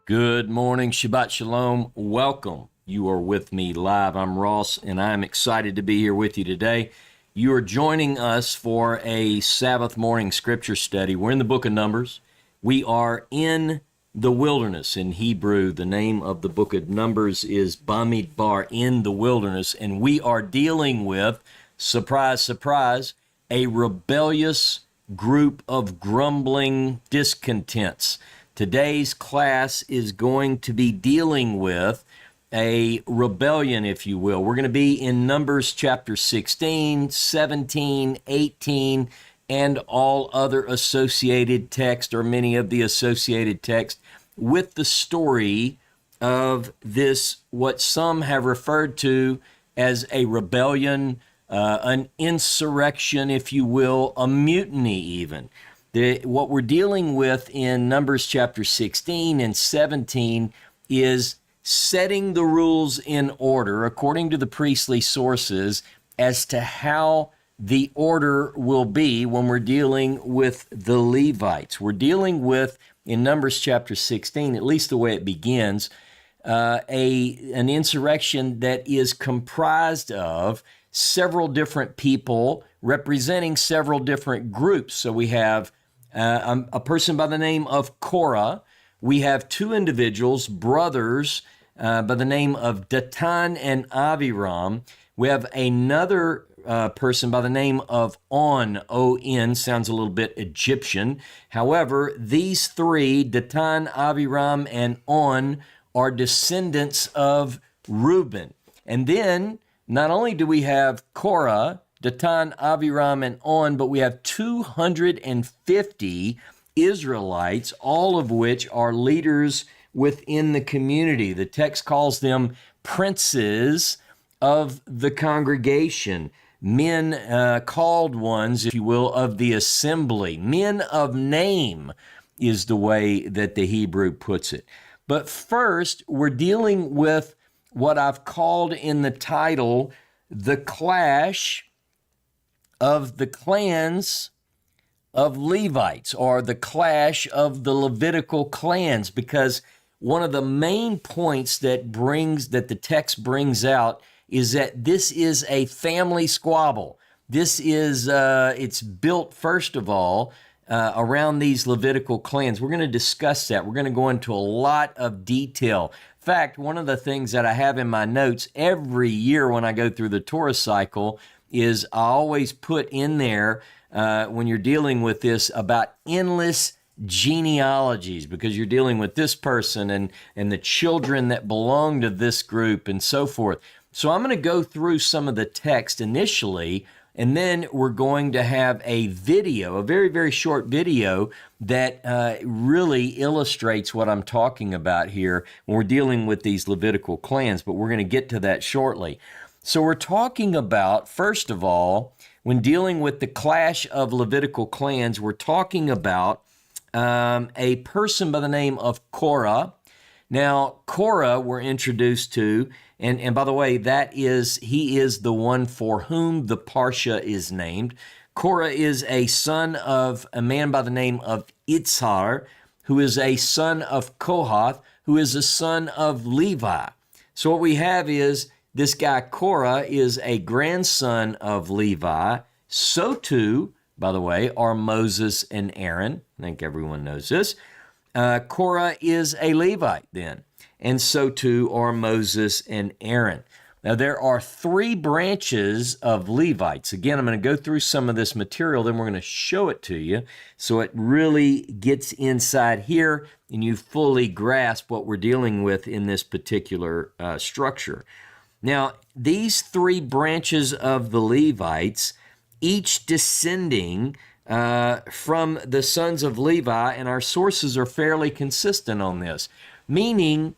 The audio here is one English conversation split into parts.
Good morning, Shabbat Shalom. Welcome. You are with me live. I'm Ross, and I'm excited to be here with you today. You are joining us for a Sabbath morning scripture study. We're in the book of Numbers. We are in the wilderness. In Hebrew, the name of the book of Numbers is Bamidbar, in the wilderness, and we are dealing with, surprise, surprise, a rebellious group of grumbling discontents. Today's class is going to be dealing with a rebellion, if you will. We're going to be in Numbers chapter 16, 17, 18, and all other associated text, or many of the associated text, with the story of this, what some have referred to as a rebellion, an insurrection, if you will, a mutiny even. What we're dealing with in Numbers chapter 16 and 17 is setting the rules in order according to the priestly sources as to how the order will be when we're dealing with the Levites. We're dealing with, in Numbers chapter 16, at least the way it begins, an insurrection that is comprised of several different people representing several different groups. So we have a person by the name of Korah. We have two individuals, brothers, by the name of Datan and Aviram. We have another person by the name of On, O-N, sounds a little bit Egyptian. However, these three, Datan, Aviram, and On, are descendants of Reuben. And then, not only do we have Korah, Datan, Aviram, and On, but we have 250 Israelites, all of which are leaders within the community. The text calls them princes of the congregation, men, called ones, if you will, of the assembly. Men of name is the way that the Hebrew puts it. But first, we're dealing with what I've called in the title, the clash of the clans of Levites, or the clash of the Levitical clans, because one of the main points that the text brings out is that this is a family squabble. This is, it's built, first of all, around these Levitical clans. We're going to discuss that. We're going to go into a lot of detail. In fact, one of the things that I have in my notes every year when I go through the Torah cycle is I always put in there, when you're dealing with this, about endless genealogies, because you're dealing with this person and the children that belong to this group and so forth. So I'm going to go through some of the text initially, and then we're going to have a video, a very, very short video that really illustrates what I'm talking about here when we're dealing with these Levitical clans, but we're going to get to that shortly. So we're talking about, first of all, when dealing with the clash of Levitical clans, we're talking about a person by the name of Korah. Now, Korah we're introduced to, and by the way, he is the one for whom the Parsha is named. Korah is a son of a man by the name of Itzhar, who is a son of Kohath, who is a son of Levi. So what we have is, this guy Korah is a grandson of Levi. So too, by the way, are Moses and Aaron. I think everyone knows this. Korah is a Levite then, and so too are Moses and Aaron. Now, there are three branches of Levites. Again, I'm going to go through some of this material, then we're going to show it to you so it really gets inside here and you fully grasp what we're dealing with in this particular structure. Now, these three branches of the Levites, each descending from the sons of Levi, and our sources are fairly consistent on this, meaning,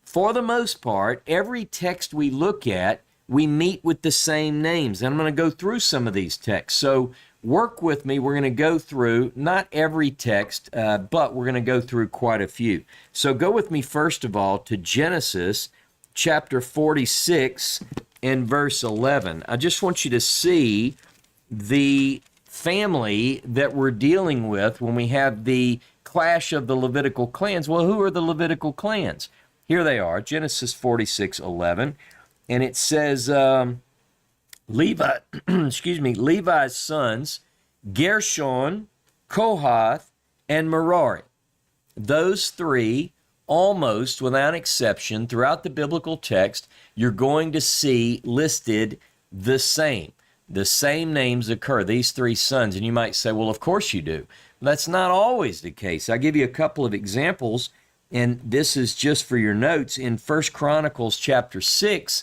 for the most part, every text we look at, we meet with the same names. And I'm going to go through some of these texts. So work with me. We're going to go through, not every text, but we're going to go through quite a few. So go with me, first of all, to Genesis chapter 46 and verse 11. I just want you to see the family that we're dealing with when we have the clash of the Levitical clans. Well, who are the Levitical clans? Here they are, Genesis 46:11, and it says, Levi, Levi's sons, Gershon, Kohath, and Merari. Those three, almost without exception, throughout the biblical text, you're going to see listed the same. The same names occur, these three sons. And you might say, well, of course you do. That's not always the case. I'll give you a couple of examples, and this is just for your notes. In 1 Chronicles chapter 6,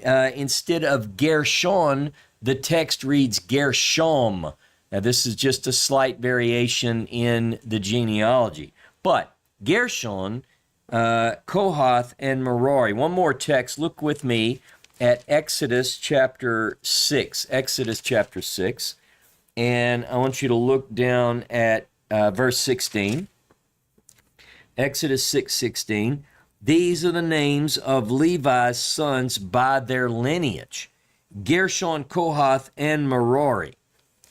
instead of Gershon, the text reads Gershom. Now, this is just a slight variation in the genealogy. But Gershon, Kohath, and Merari. One more text. Look with me at Exodus chapter 6. Exodus chapter 6. And I want you to look down at verse 16. Exodus 6:16. These are the names of Levi's sons by their lineage: Gershon, Kohath, and Merari.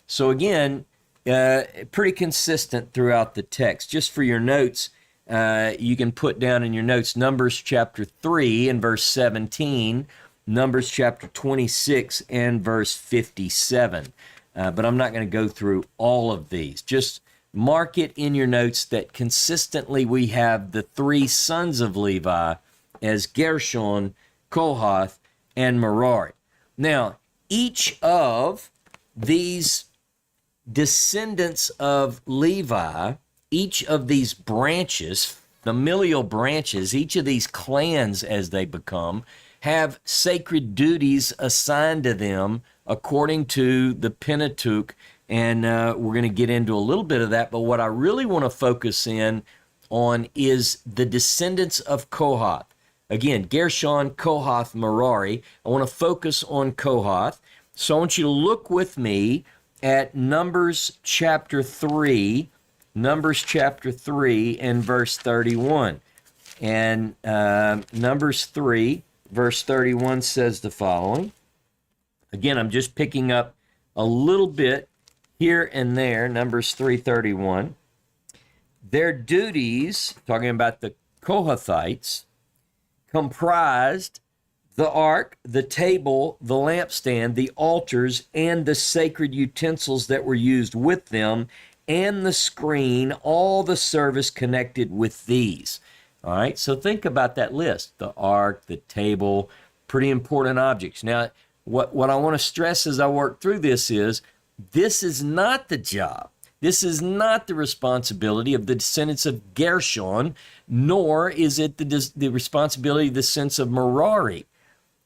So again, pretty consistent throughout the text. Just for your notes, you can put down in your notes Numbers chapter 3 and verse 17, Numbers chapter 26 and verse 57. But I'm not going to go through all of these. Just mark it in your notes that consistently we have the three sons of Levi as Gershon, Kohath, and Merari. Now, each of these descendants of Levi, each of these branches, familial branches, each of these clans as they become, have sacred duties assigned to them according to the Pentateuch, and we're going to get into a little bit of that, but what I really want to focus in on is the descendants of Kohath. Again, Gershon, Kohath, Merari. I want to focus on Kohath, so I want you to look with me at Numbers chapter 3, and verse 31. And Numbers 3, verse 31 says the following. Again, I'm just picking up a little bit here and there, Numbers 3:31. Their duties, talking about the Kohathites, comprised the ark, the table, the lampstand, the altars, and the sacred utensils that were used with them, and the screen, all the service connected with these. All right, so think about that list. The ark, the table, pretty important objects. Now, what I want to stress as I work through this is not the job. This is not the responsibility of the descendants of Gershon, nor is it the responsibility of the descendants of Merari.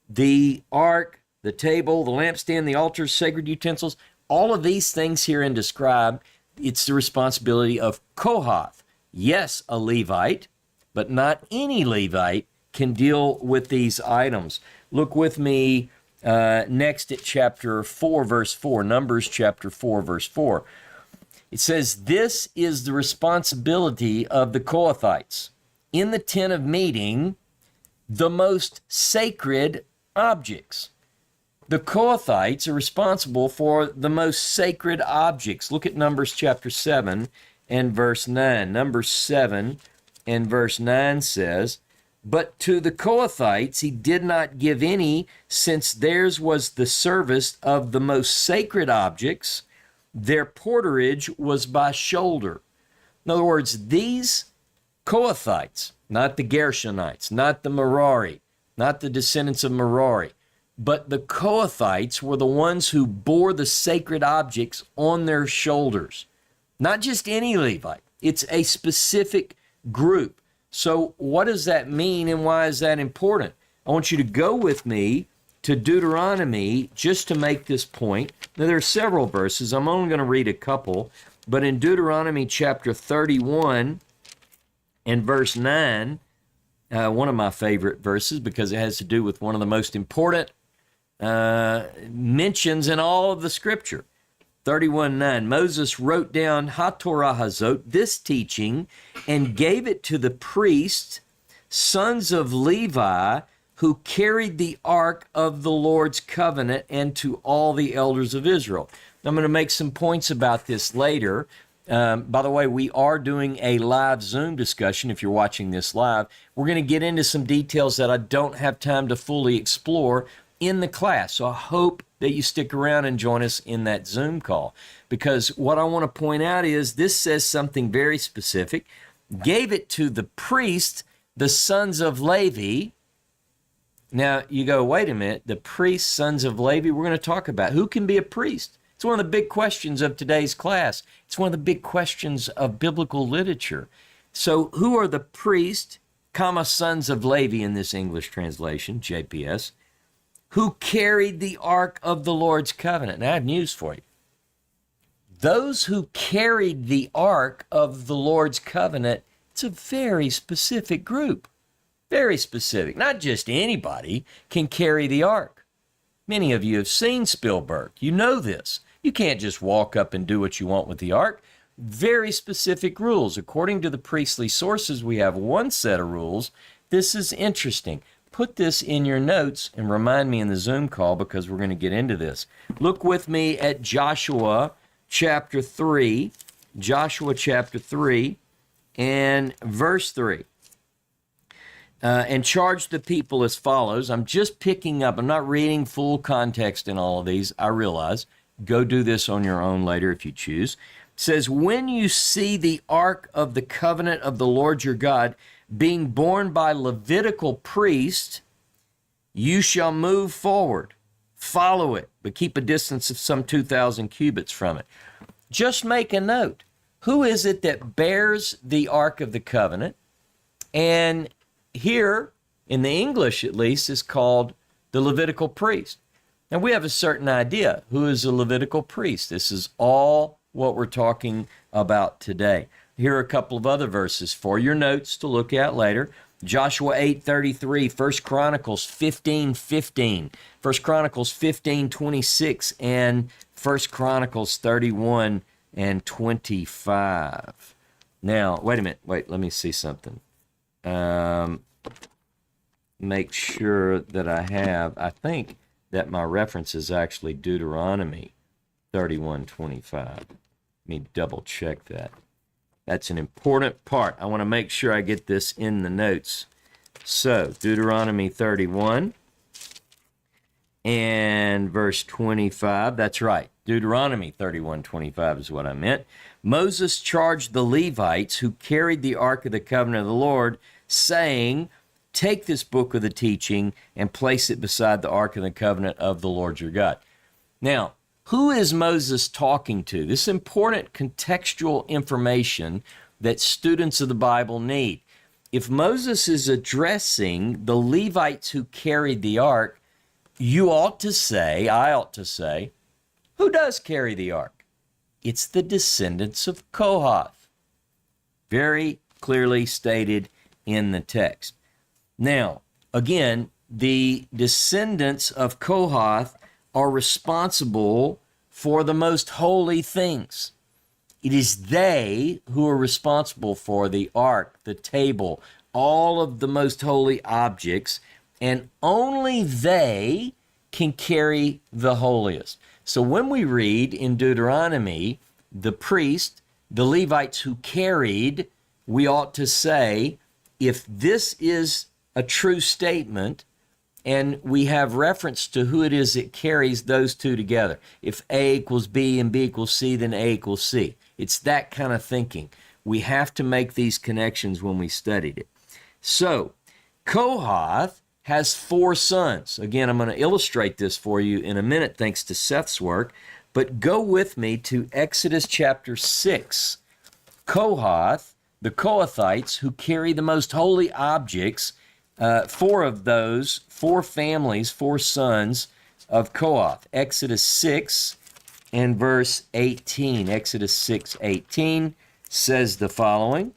The ark, the table, the lampstand, the altars, sacred utensils, all of these things herein described, it's the responsibility of Kohath. Yes, a Levite, but not any Levite can deal with these items. Look with me next at chapter 4, verse 4, Numbers chapter 4, verse 4. It says, this is the responsibility of the Kohathites. In the tent of meeting, the most sacred objects. The Kohathites are responsible for the most sacred objects. Look at Numbers chapter 7 and verse 9. Numbers 7 and verse 9 says, but to the Kohathites he did not give any, since theirs was the service of the most sacred objects. Their porterage was by shoulder. In other words, these Kohathites, not the Gershonites, not the Merari, not the descendants of Merari, but the Kohathites were the ones who bore the sacred objects on their shoulders. Not just any Levite. It's a specific group. So what does that mean, and why is that important? I want you to go with me to Deuteronomy just to make this point. Now, there are several verses. I'm only going to read a couple. But in Deuteronomy chapter 31 and verse 9, one of my favorite verses because it has to do with one of the most important mentions in all of the scripture. 31:9, Moses wrote down HaTorah Hazot, this teaching, and gave it to the priests, sons of Levi, who carried the ark of the Lord's covenant, and to all the elders of Israel. I'm going to make some points about this later, By the way, we are doing a live Zoom discussion if you're watching this live. We're going to get into some details that I don't have time to fully explore in the class. So I hope that you stick around and join us in that Zoom call, because what I want to point out is this says something very specific. Gave it to the priest, the sons of Levi. Now you go, wait a minute, the priests, sons of Levi, we're going to talk about who can be a priest. It's one of the big questions of today's class. It's one of the big questions of biblical literature. So who are the priests, sons of Levi in this English translation, JPS, who carried the ark of the Lord's covenant? Now I have news for you. Those who carried the ark of the Lord's covenant, it's a very specific group. Very specific. Not just anybody can carry the ark. Many of you have seen Spielberg. You know this. You can't just walk up and do what you want with the ark. Very specific rules. According to the priestly sources, we have one set of rules. This is interesting. Put this in your notes and remind me in the Zoom call, because we're going to get into this. Look with me at Joshua chapter 3. Joshua chapter 3 and verse 3. And charge the people as follows. I'm just picking up. I'm not reading full context in all of these. I realize. Go do this on your own later if you choose. It says, when you see the ark of the covenant of the Lord your God being borne by Levitical priests, you shall move forward, follow it, but keep a distance of some 2,000 cubits from it. Just make a note. Who is it that bears the ark of the covenant? And here, in the English at least, is called the Levitical priest. Now, we have a certain idea who is a Levitical priest. This is all what we're talking about today. Here are a couple of other verses for your notes to look at later. Joshua 8:33, 1 Chronicles 15:15, 1 Chronicles 15:26, and 1 Chronicles 31 and 25. Now, wait a minute. Wait, let me see something. Make sure that I think that my reference is actually Deuteronomy 31:25. Let me double check that. That's an important part. I want to make sure I get this in the notes. So, Deuteronomy 31 and verse 25. That's right. Deuteronomy 31:25 is what I meant. Moses charged the Levites who carried the ark of the covenant of the Lord, saying, take this book of the teaching and place it beside the ark of the covenant of the Lord your God. Now, who is Moses talking to? This is important contextual information that students of the Bible need. If Moses is addressing the Levites who carried the ark, you ought to say, I ought to say, who does carry the ark? It's the descendants of Kohath. Very clearly stated in the text. Now, again, the descendants of Kohath are responsible for the most holy things. It is they who are responsible for the ark, the table, all of the most holy objects, and only they can carry the holiest. So when we read in Deuteronomy, the priest, the Levites who carried, we ought to say, if this is a true statement, and we have reference to who it is that carries those two together. If A equals B and B equals C, then A equals C. It's that kind of thinking. We have to make these connections when we studied it. So, Kohath has 4 sons. Again, I'm going to illustrate this for you in a minute thanks to Seth's work, but go with me to Exodus chapter 6. Kohath, the Kohathites who carry the most holy objects, 4 of those, 4 families, 4 sons of Kohath. Exodus 6 and verse 18. Exodus 6:18 says the following.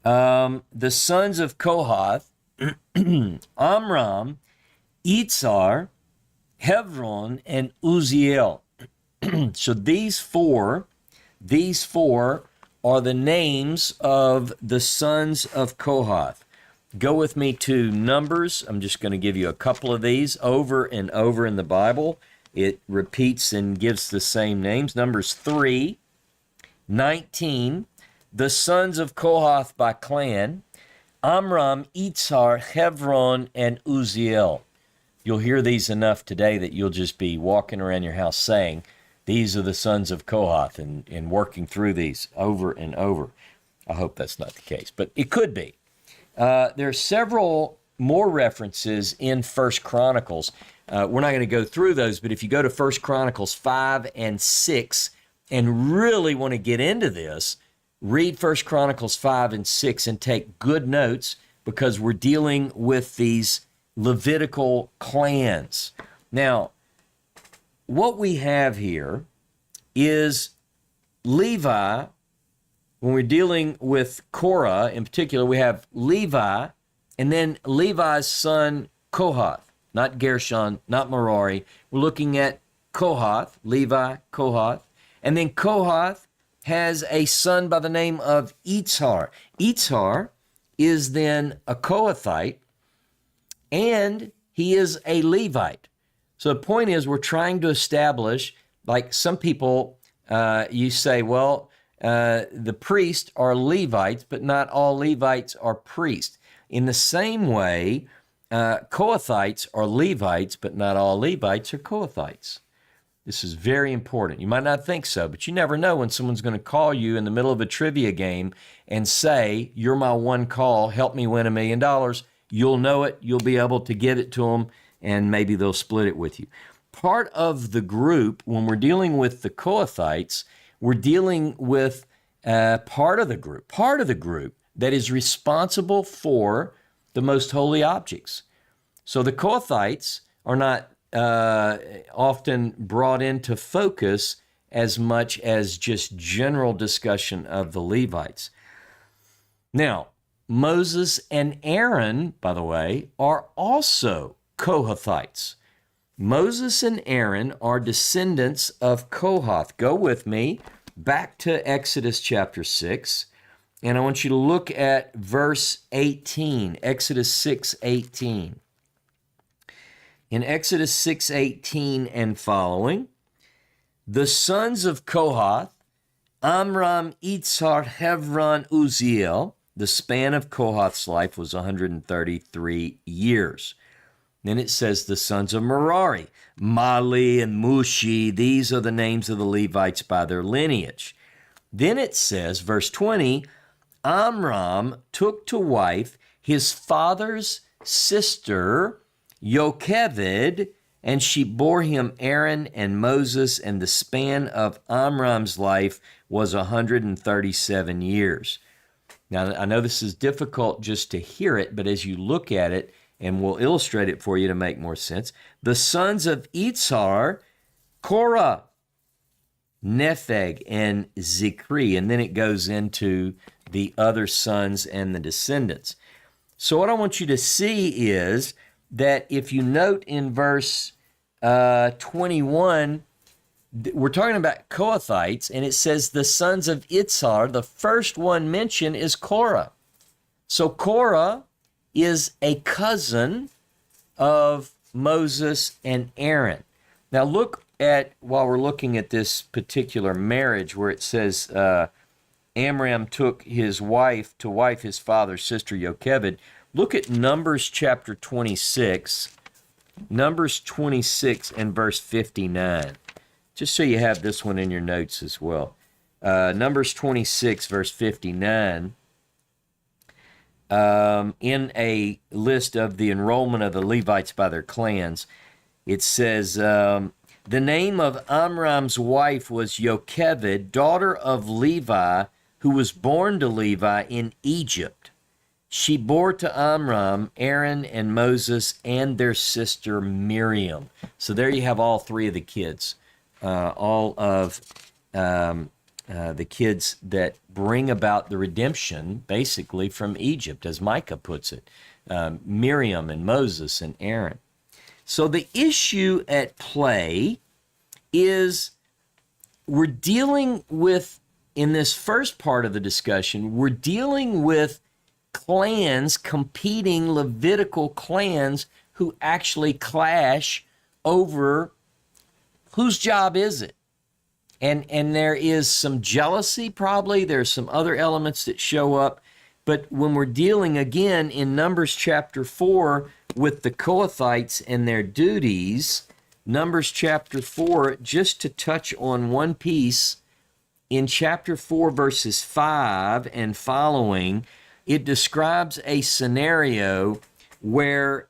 The sons of Kohath, Amram, Itzar, Hebron, and Uziel. So these four are the names of the sons of Kohath. Go with me to Numbers. I'm just going to give you a couple of these over and over in the Bible. It repeats and gives the same names. Numbers 3 19, the sons of Kohath by clan, Amram, Itzhar, Hebron, and Uzziel. You'll hear these enough today that you'll just be walking around your house saying, these are the sons of Kohath, and working through these over and over. I hope that's not the case, but it could be. There are several more references in 1 Chronicles. We're not going to go through those, but if you go to 1 Chronicles 5 and 6 and really want to get into this, read 1 Chronicles 5 and 6 and take good notes, because we're dealing with these Levitical clans. Now, what we have here is Levi. When we're dealing with Korah in particular, we have Levi, and then Levi's son Kohath, not Gershon, not Merari. We're looking at Kohath, Levi, Kohath, and then Kohath has a son by the name of Itzhar. Itzhar is then a Kohathite, and he is a Levite. So the point is, we're trying to establish, like some people, you say, well, the priests are Levites, but not all Levites are priests. In the same way, Kohathites are Levites, but not all Levites are Kohathites. This is very important. You might not think so, but you never know when someone's going to call you in the middle of a trivia game and say, you're my one call, help me win $1 million. You'll know it, you'll be able to give it to them, and maybe they'll split it with you. Part of the group, when we're dealing with the Kohathites, we're dealing with part of the group that is responsible for the most holy objects. So the Kohathites are not often brought into focus as much as just general discussion of the Levites. Now, Moses and Aaron, by the way, are also Kohathites. Moses and Aaron are descendants of Kohath. Go with me back to Exodus chapter 6, and I want you to look at verse 18, Exodus 6:18. In Exodus 6:18 and following, the sons of Kohath, Amram, Itzhar, Hebron, Uzziel. The span of Kohath's life was 133 years. Then it says the sons of Merari, Mali and Mushi. These are the names of the Levites by their lineage. Then it says, verse 20, Amram took to wife his father's sister, Yocheved, and she bore him Aaron and Moses, and the span of Amram's life was 137 years. Now, I know this is difficult just to hear it, but as you look at it, and we'll illustrate it for you to make more sense, the sons of Itzhar, Korah, Nepheg, and Zikri, and then it goes into the other sons and the descendants. So what I want you to see is that if you note in verse 21, we're talking about Kohathites, and it says the sons of Itzhar. The first one mentioned is Korah. So Korah is a cousin of Moses and Aaron. Now look at, while we're looking at this particular marriage where it says Amram took his wife to wife his father's sister Yocheved, look at Numbers chapter 26, Numbers 26 and verse 59. Just so you have this one in your notes as well. Numbers 26 verse 59. In a list of the enrollment of the Levites by their clans, it says, the name of Amram's wife was Yocheved, daughter of Levi, who was born to Levi in Egypt. She bore to Amram Aaron and Moses and their sister Miriam. So there you have all three of the kids, all of the kids that bring about the redemption, basically, from Egypt, as Micah puts it, Miriam and Moses and Aaron. So the issue at play is we're dealing with, in this first part of the discussion, we're dealing with clans, competing Levitical clans who actually clash over whose job is it. And there is some jealousy, probably. There's some other elements that show up. But when we're dealing again in Numbers chapter 4 with the Kohathites and their duties, Numbers chapter 4, just to touch on one piece, in chapter 4, verses 5 and following, it describes a scenario where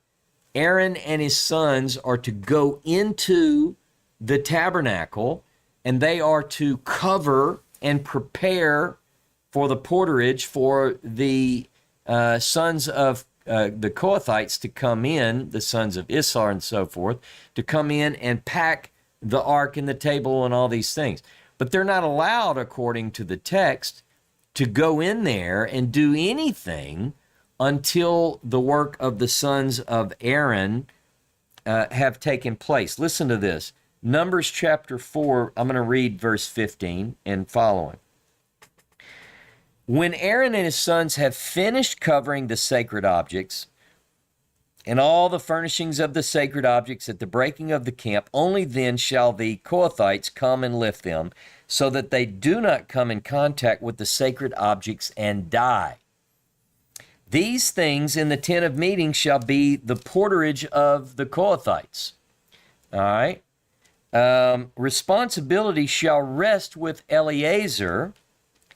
Aaron and his sons are to go into the tabernacle, and they are to cover and prepare for the porterage for the sons of the Kohathites to come in, the sons of Issachar and so forth, to come in and pack the ark and the table and all these things. But they're not allowed, according to the text, to go in there and do anything until the work of the sons of Aaron have taken place. Listen to this. Numbers chapter 4, I'm going to read verse 15 and following. When Aaron and his sons have finished covering the sacred objects and all the furnishings of the sacred objects at the breaking of the camp, only then shall the Kohathites come and lift them, so that they do not come in contact with the sacred objects and die. These things in the tent of meeting shall be the porterage of the Kohathites. All right. Responsibility shall rest with Eleazar,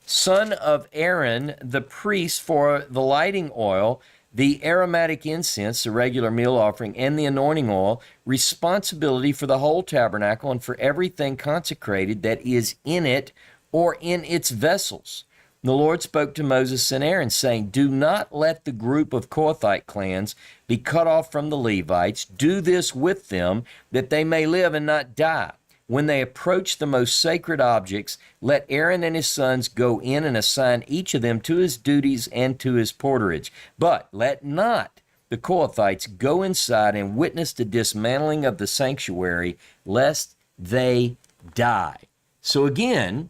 son of Aaron, the priest, for the lighting oil, the aromatic incense, the regular meal offering, and the anointing oil, responsibility for the whole tabernacle and for everything consecrated that is in it or in its vessels. The Lord spoke to Moses and Aaron, saying, do not let the group of Kohathite clans be cut off from the Levites. Do this with them, that they may live and not die. When they approach the most sacred objects, let Aaron and his sons go in and assign each of them to his duties and to his porterage. But let not the Kohathites go inside and witness the dismantling of the sanctuary, lest they die. So again,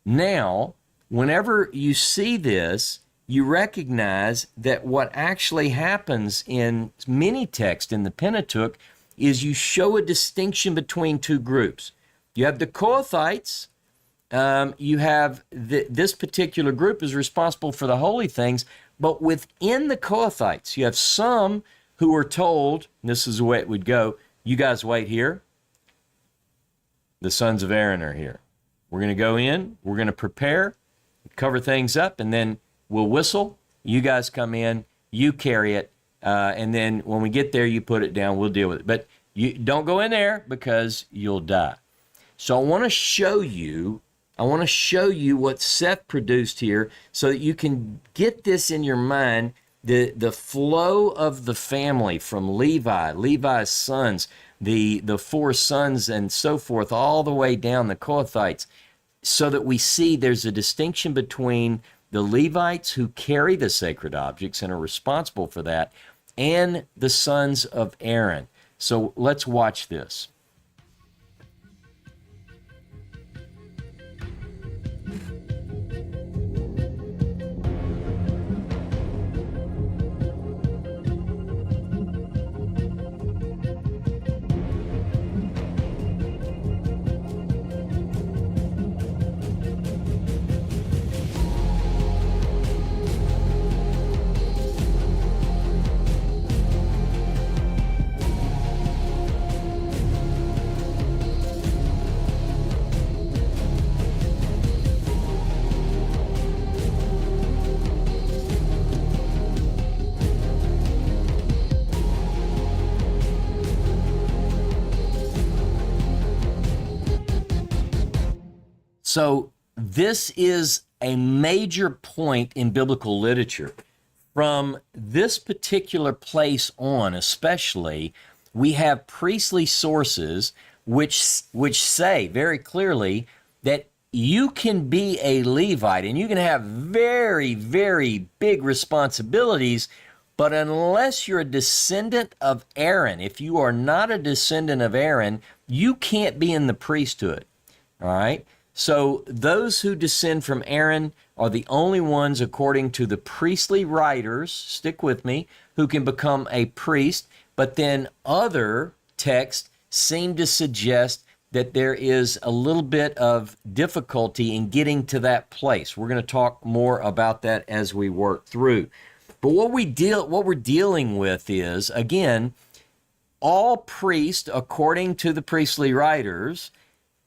now, whenever you see this, you recognize that what actually happens in many texts in the Pentateuch is you show a distinction between two groups. You have the Kohathites, you have this particular group is responsible for the holy things, but within the Kohathites, you have some who are told, and this is the way it would go, you guys wait here. The sons of Aaron are here. We're going to go in, we're going to prepare, cover things up, and then we'll whistle. You guys come in, you carry it, and then when we get there, you put it down, we'll deal with it. But you don't go in there because you'll die. So I want to show you what Seth produced here so that you can get this in your mind, the flow of the family from Levi, Levi's sons, the four sons and so forth, all the way down the Kohathites, so that we see there's a distinction between the Levites who carry the sacred objects and are responsible for that, and the sons of Aaron. So let's watch this. So this is a major point in biblical literature. From this particular place on, especially, we have priestly sources which say very clearly that you can be a Levite and you can have very, very big responsibilities, but unless you're a descendant of Aaron, if you are not a descendant of Aaron, you can't be in the priesthood. All right? So those who descend from Aaron are the only ones, according to the priestly writers, stick with me, who can become a priest. But then other texts seem to suggest that there is a little bit of difficulty in getting to that place. We're going to talk more about that as we work through. But what we're dealing with is, again, all priests, according to the priestly writers,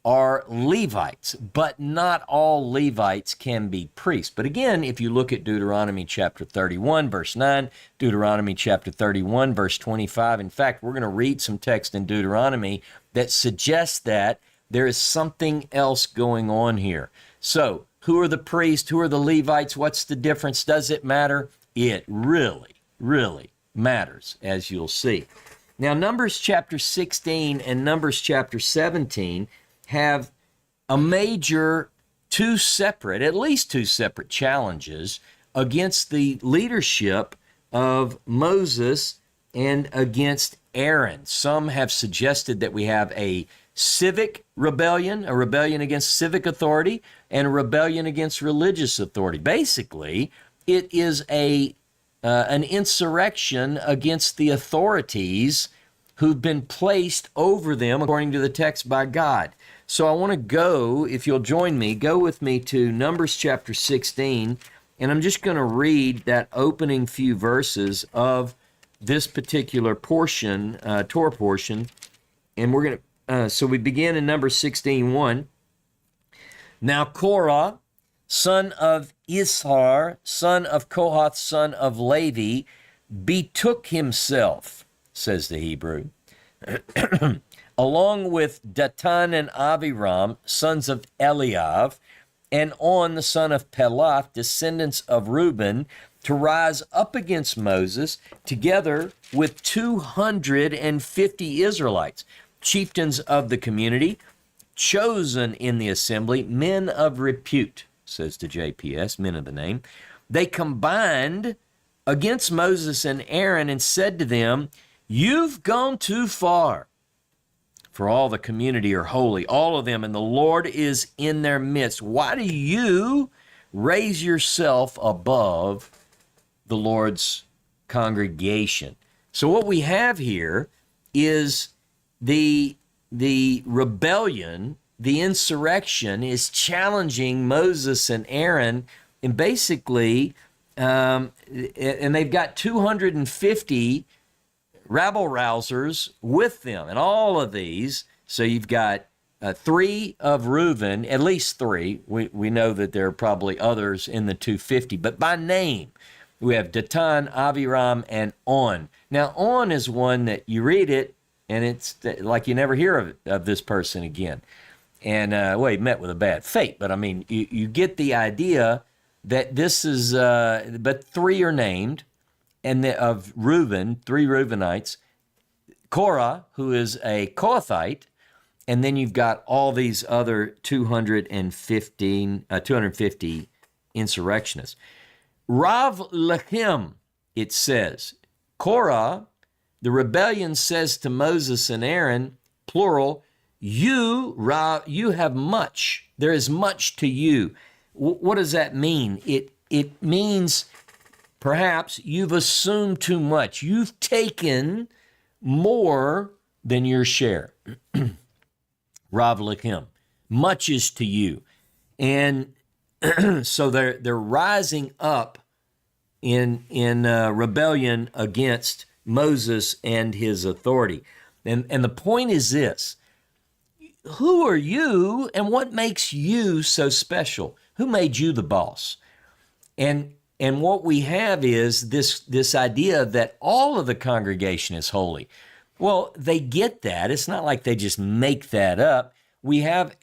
are Levites, but not all Levites can be priests. But again, if you look at Deuteronomy chapter 31, verse 9, Deuteronomy chapter 31, verse 25, in fact, we're going to read some text in Deuteronomy that suggests that there is something else going on here. So, who are the priests? Who are the Levites? What's the difference? Does it matter? It really, really matters, as you'll see. Now, Numbers chapter 16 and Numbers chapter 17 have a major at least two separate challenges against the leadership of Moses and against Aaron. Some have suggested that we have a civic rebellion, a rebellion against civic authority, and a rebellion against religious authority. Basically, it is an insurrection against the authorities who've been placed over them according to the text by God. So I want to go, if you'll join me, go with me to Numbers chapter 16, and I'm just going to read that opening few verses of this particular portion, Torah portion, and we're going to, so we begin in Numbers 16:1. Now Korah, son of Ishar, son of Kohath, son of Levi, betook himself, says the Hebrew, along with Datan and Abiram, sons of Eliav, and On, the son of Pelath, descendants of Reuben, to rise up against Moses, together with 250 Israelites, chieftains of the community, chosen in the assembly, men of repute, says the JPS, men of the name. They combined against Moses and Aaron and said to them, "You've gone too far. For all the community are holy, all of them, and the Lord is in their midst. Why do you raise yourself above the Lord's congregation?" So what we have here is the rebellion, the insurrection is challenging Moses and Aaron, and basically, and they've got 250 rabble-rousers with them, and all of these, so you've got 3 of Reuben, at least 3. We know that there are probably others in the 250, but by name, we have Datan, Abiram, and On. Now, On is one that you read it, and it's like you never hear of this person again. And, well, he met with a bad fate, but I mean, you get the idea that this is, but 3 are named, and of Reuben, 3 Reubenites, Korah, who is a Kohathite, and then you've got all these other 250 insurrectionists. Rav Lechem, it says, Korah, the rebellion says to Moses and Aaron, plural, you have much. There is much to you. What does that mean? It means perhaps you've assumed too much. You've taken more than your share. Rav Lechem, much is to you. And so they're rising up in rebellion against Moses and his authority. And the point is this: who are you and what makes you so special? Who made you the boss? And what we have is this idea that all of the congregation is holy. Well, they get that. It's not like they just make that up. We have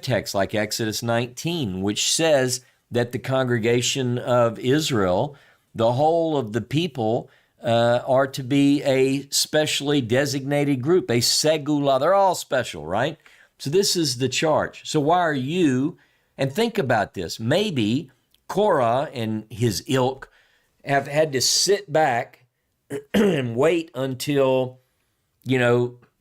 texts like Exodus 19, which says that the congregation of Israel, the whole of the people, are to be a specially designated group, a segula. They're all special, right? So this is the charge. So why are you, and think about this, maybe Korah and his ilk have had to sit back and wait until,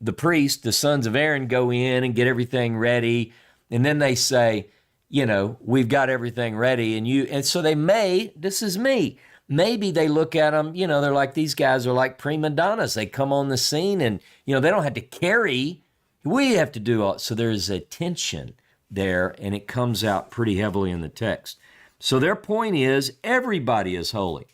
the priest, the sons of Aaron, go in and get everything ready. And then they say, we've got everything ready. And so this is me. Maybe they look at them, they're like, these guys are like prima donnas. They come on the scene and, they don't have to carry We have to do all. So there's a tension there, and it comes out pretty heavily in the text. So their point is everybody is holy.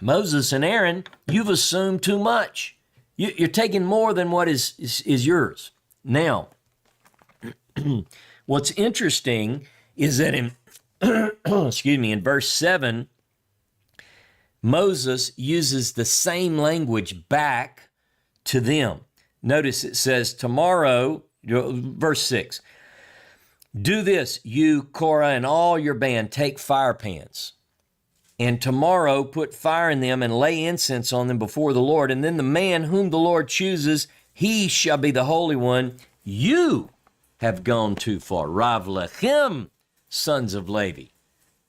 Moses and Aaron, you've assumed too much. You're taking more than what is yours. Now, what's interesting is that in in verse 7, Moses uses the same language back to them. Notice it says tomorrow, verse 6, do this, you, Korah, and all your band, take fire pans. And tomorrow put fire in them and lay incense on them before the Lord. And then the man whom the Lord chooses, he shall be the Holy One. You have gone too far. Rav Lechem, sons of Levi.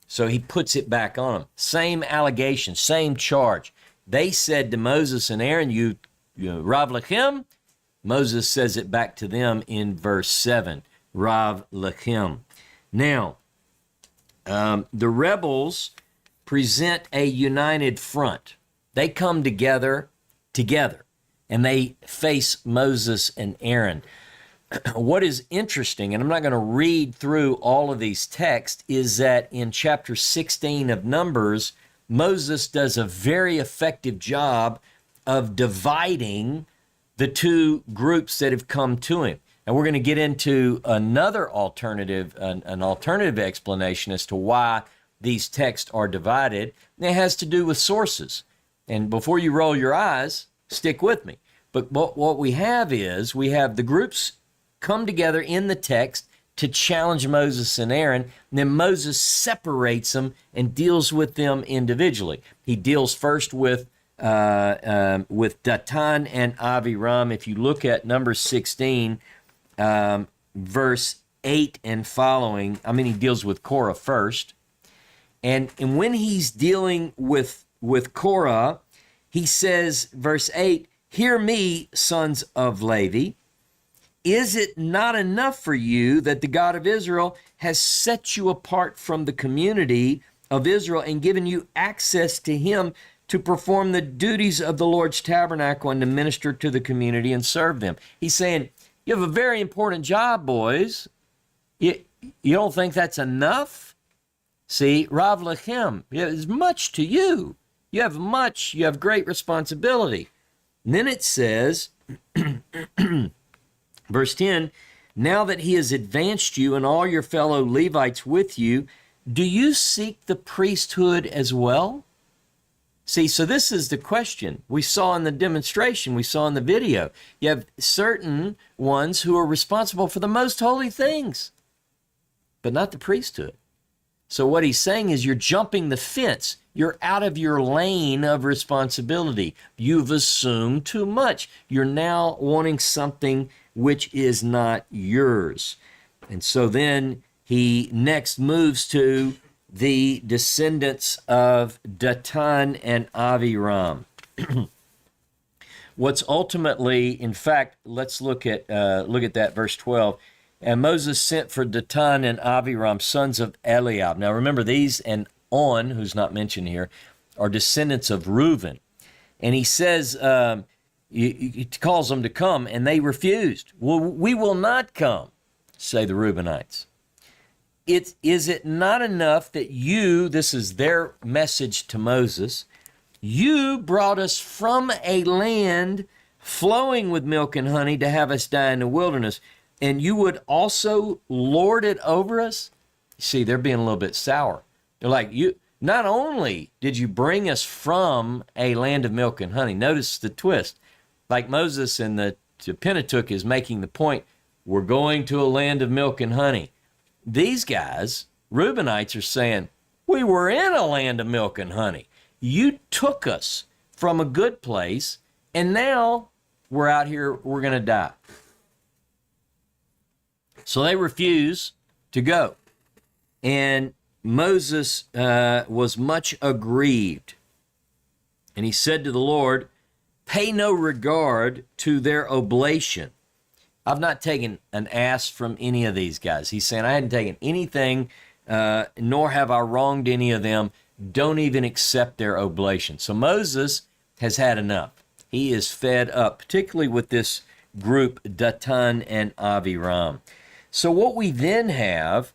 So he puts it back on them. Same allegation, same charge. They said to Moses and Aaron, you Rav Lechem. Moses says it back to them in verse 7, Rav Lechem. Now, the rebels present a united front. They come together, and they face Moses and Aaron. What is interesting, and I'm not going to read through all of these texts, is that in chapter 16 of Numbers, Moses does a very effective job of dividing the two groups that have come to him. And we're going to get into another alternative, an alternative explanation as to why these texts are divided. And it has to do with sources. And before you roll your eyes, stick with me. But what we have is, we have the groups come together in the text to challenge Moses and Aaron, and then Moses separates them and deals with them individually. He deals first with Dathan and Aviram. If you look at Numbers 16, verse 8 and following, he deals with Korah first. And when he's dealing with Korah, he says, verse 8, hear me, sons of Levi. Is it not enough for you that the God of Israel has set you apart from the community of Israel and given you access to him to perform the duties of the Lord's tabernacle and to minister to the community and serve them? He's saying, you have a very important job, boys. You don't think that's enough? See, Rav Lechem, there's much to you. You have great responsibility. And then it says, verse 10, now that he has advanced you and all your fellow Levites with you, do you seek the priesthood as well? See, so this is the question we saw in the demonstration, we saw in the video. You have certain ones who are responsible for the most holy things, but not the priesthood. So what he's saying is you're jumping the fence. You're out of your lane of responsibility. You've assumed too much. You're now wanting something which is not yours. And so then he next moves to the descendants of Dathan and Aviram. What's ultimately, in fact, let's look at that verse 12. And Moses sent for Dathan and Aviram, sons of Eliab. Now remember, these and On, who's not mentioned here, are descendants of Reuben. And he says, he calls them to come, and they refused. Well, we will not come, say the Reubenites. Is it not enough that you, this is their message to Moses, you brought us from a land flowing with milk and honey to have us die in the wilderness, and you would also lord it over us? See, they're being a little bit sour. They're like, you not only did you bring us from a land of milk and honey, notice the twist. Like Moses in the Pentateuch is making the point, we're going to a land of milk and honey. These guys, Reubenites, are saying, we were in a land of milk and honey. You took us from a good place, and now we're out here, we're going to die. So they refuse to go. And Moses was much aggrieved. And he said to the Lord, pay no regard to their oblation. I've not taken an ass from any of these guys. He's saying, I hadn't taken anything, nor have I wronged any of them. Don't even accept their oblation. So Moses has had enough. He is fed up, particularly with this group, Datan and Aviram. So what we then have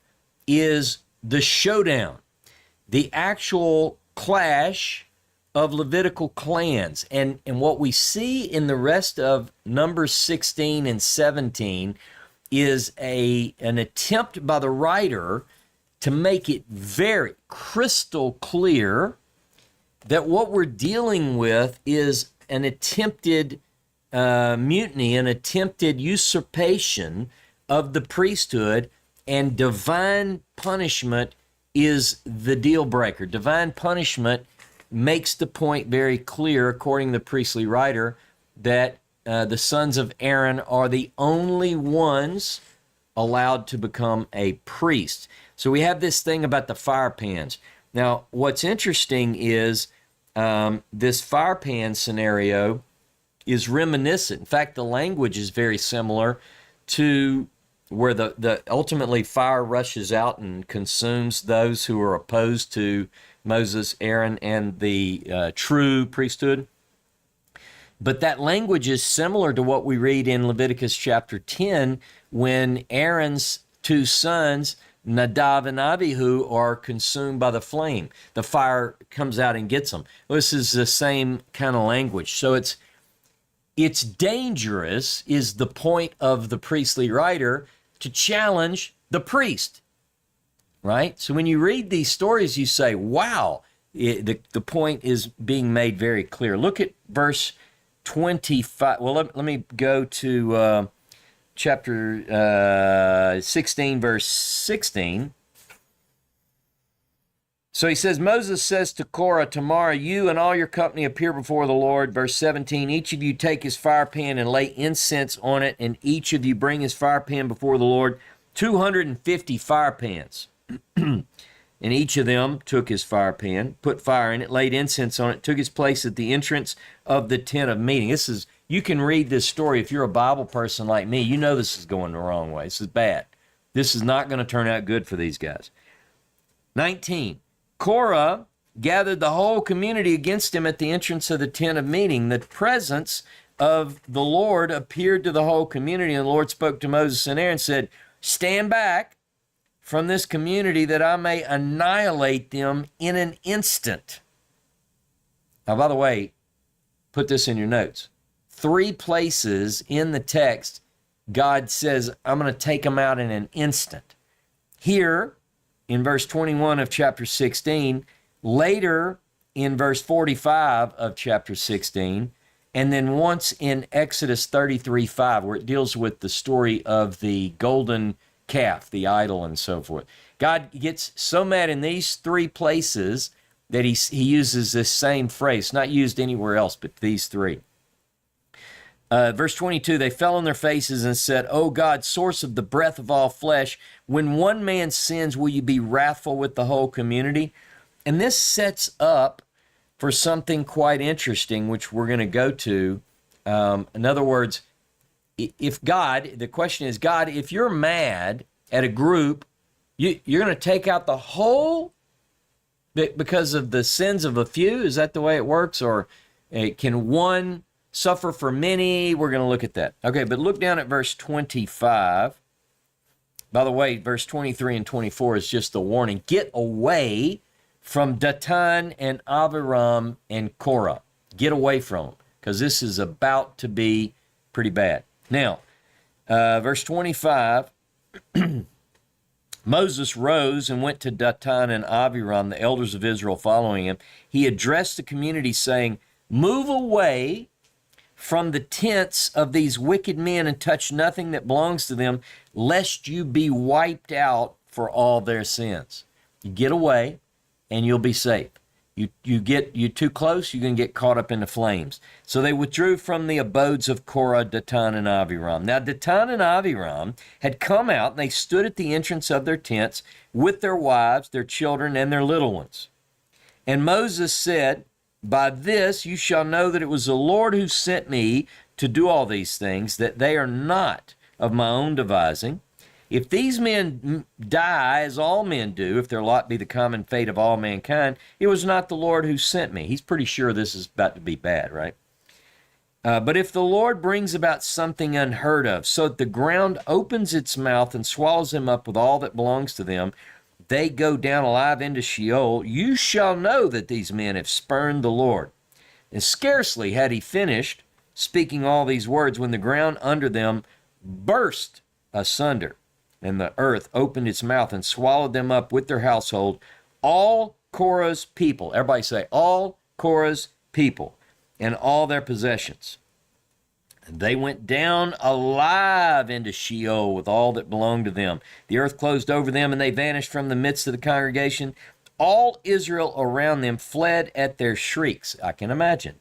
is the showdown, the actual clash of Levitical clans. And what we see in the rest of Numbers 16 and 17 is an attempt by the writer to make it very crystal clear that what we're dealing with is an attempted mutiny, an attempted usurpation of the priesthood, and divine punishment is the deal breaker. Divine punishment makes the point very clear, according to the priestly writer, that the sons of Aaron are the only ones allowed to become a priest. So we have this thing about the fire pans. Now, what's interesting is this fire pan scenario is reminiscent. In fact, the language is very similar to where the ultimately fire rushes out and consumes those who are opposed to Moses, Aaron, and the true priesthood. But that language is similar to what we read in Leviticus chapter 10 when Aaron's two sons, Nadav and Abihu, are consumed by the flame. The fire comes out and gets them. This is the same kind of language. So it's dangerous, is the point of the priestly writer, to challenge the priest, right? So when you read these stories, you say, wow, the point is being made very clear. Look at verse 25. Well, let me go to chapter 16, verse 16. So he says, Moses says to Korah, tomorrow you and all your company appear before the Lord. Verse 17, each of you take his fire pan and lay incense on it, and each of you bring his fire pan before the Lord. 250 fire pans. And each of them took his fire pan, put fire in it, laid incense on it, took his place at the entrance of the tent of meeting. You can read this story. If you're a Bible person like me, you know this is going the wrong way. This is bad. This is not going to turn out good for these guys. 19, Korah gathered the whole community against him at the entrance of the tent of meeting. The presence of the Lord appeared to the whole community, and the Lord spoke to Moses and Aaron and said, stand back from this community that I may annihilate them in an instant. Now, by the way, put this in your notes. 3 places in the text, God says, I'm going to take them out in an instant. Here, in verse 21 of chapter 16, later in verse 45 of chapter 16, and then once in Exodus 33:5, where it deals with the story of the golden calf, the idol, and so forth. God gets so mad in these 3 places that he uses this same phrase, not used anywhere else, but these 3. Verse 22, they fell on their faces and said, O God, source of the breath of all flesh, when one man sins, will you be wrathful with the whole community? And this sets up for something quite interesting, which we're going to go to. In other words, if God, the question is, God, if you're mad at a group, you're going to take out the whole because of the sins of a few? Is that the way it works? Or can one suffer for many? We're going to look at that. Okay, but look down at verse 25. By the way, verse 23 and 24 is just the warning. Get away from Datan and Abiram and Korah. Get away from them, because this is about to be pretty bad. Now, verse 25, Moses rose and went to Datan and Abiram, the elders of Israel following him. He addressed the community saying, move away from the tents of these wicked men and touch nothing that belongs to them, lest you be wiped out for all their sins. You get away and you'll be safe. You too close, you're going to get caught up in the flames. So they withdrew from the abodes of Korah, Datan, and Abiram. Now, Datan and Abiram had come out, and they stood at the entrance of their tents with their wives, their children, and their little ones. And Moses said, by this you shall know that it was the Lord who sent me to do all these things, that they are not of my own devising. If these men die, as all men do, if their lot be the common fate of all mankind, it was not the Lord who sent me. He's pretty sure this is about to be bad, right? But if the Lord brings about something unheard of, so that the ground opens its mouth and swallows them up with all that belongs to them, they go down alive into Sheol, you shall know that these men have spurned the Lord. And scarcely had he finished speaking all these words when the ground under them burst asunder, and the earth opened its mouth and swallowed them up with their household, all Korah's people. Everybody say, all Korah's people, and all their possessions. And they went down alive into Sheol with all that belonged to them. The earth closed over them, and they vanished from the midst of the congregation. All Israel around them fled at their shrieks. I can imagine.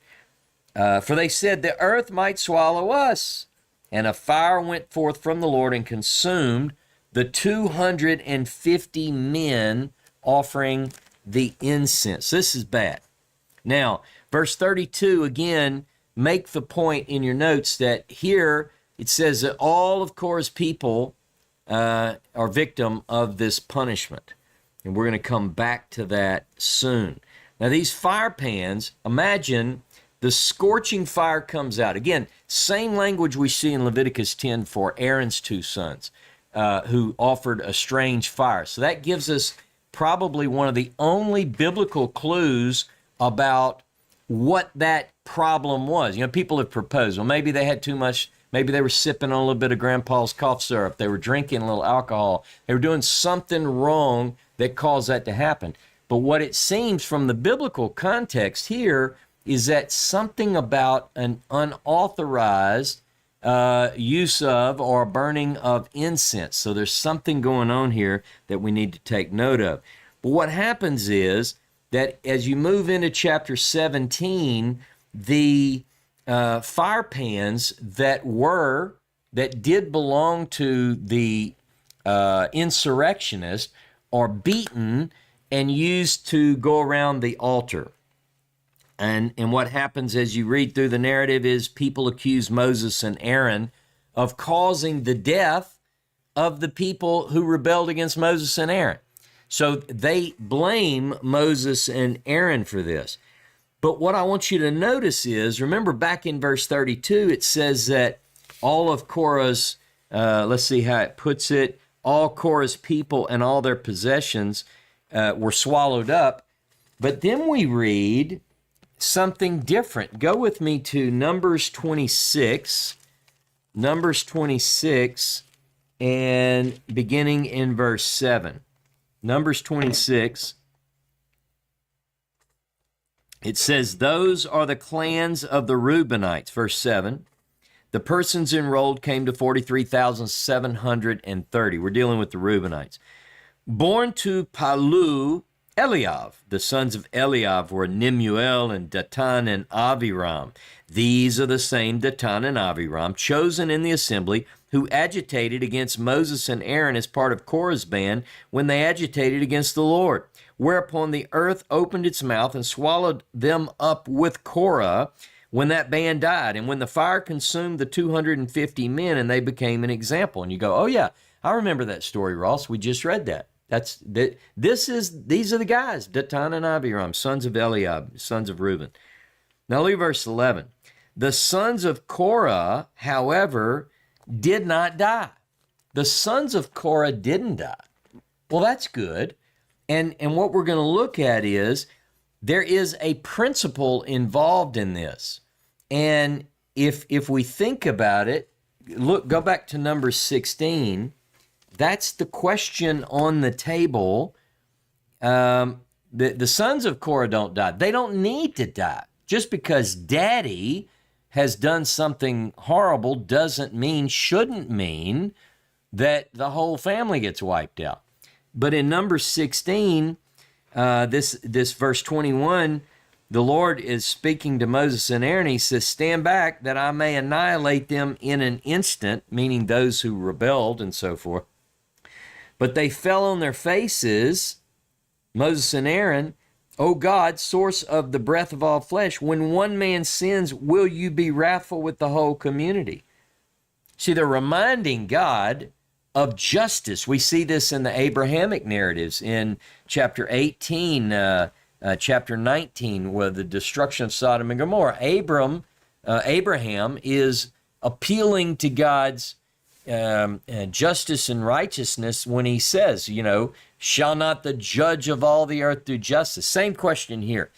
For they said, the earth might swallow us. And a fire went forth from the Lord and consumed the 250 men offering the incense. This is bad. Now, verse 32, again, make the point in your notes that here it says that all of Korah's people are victim of this punishment. And we're going to come back to that soon. Now, these fire pans, imagine the scorching fire comes out. Again, same language we see in Leviticus 10 for Aaron's two sons who offered a strange fire. So that gives us probably one of the only biblical clues about what that problem was. You know, people have proposed, well, maybe they had too much, maybe they were sipping on a little bit of grandpa's cough syrup, they were drinking a little alcohol, they were doing something wrong that caused that to happen. But what it seems from the biblical context here is that something about an unauthorized use of or burning of incense. So there's something going on here that we need to take note of. But what happens is that as you move into chapter 17, the fire pans that did belong to the insurrectionists are beaten and used to go around the altar. And what happens as you read through the narrative is people accuse Moses and Aaron of causing the death of the people who rebelled against Moses and Aaron. So they blame Moses and Aaron for this. But what I want you to notice is, remember back in verse 32, it says that all of Korah's, let's see how it puts it, all Korah's people and all their possessions were swallowed up. But then we read something different. Go with me to Numbers 26, and beginning in verse 7. Numbers 26, it says, those are the clans of the Reubenites, verse 7. The persons enrolled came to 43,730. We're dealing with the Reubenites. Born to Palu, Eliav. The sons of Eliav were Nemuel and Datan and Aviram. These are the same Datan and Aviram, chosen in the assembly, who agitated against Moses and Aaron as part of Korah's band when they agitated against the Lord. Whereupon the earth opened its mouth and swallowed them up with Korah when that band died, and when the fire consumed the 250 men, and they became an example. And you go, oh yeah, I remember that story, Ross. We just read that. These are the guys, Datan and Abiram, sons of Eliab, sons of Reuben. Now look at verse 11. The sons of Korah, however, did not die. The sons of Korah didn't die. Well, that's good. And what we're going to look at is there is a principle involved in this. And if we think about it, go back to Numbers 16. That's the question on the table. The sons of Korah don't die. They don't need to die. Just because daddy has done something horrible shouldn't mean that the whole family gets wiped out. But in Numbers 16, this verse 21, the Lord is speaking to Moses and Aaron. He says, stand back that I may annihilate them in an instant, meaning those who rebelled and so forth. But they fell on their faces, Moses and Aaron, O God, source of the breath of all flesh, when one man sins, will you be wrathful with the whole community? See, they're reminding God of justice. We see this in the Abrahamic narratives in chapter 18, chapter 19, where the destruction of Sodom and Gomorrah. Abram Abraham is appealing to God's justice and righteousness when he says, shall not the judge of all the earth do justice? Same question here.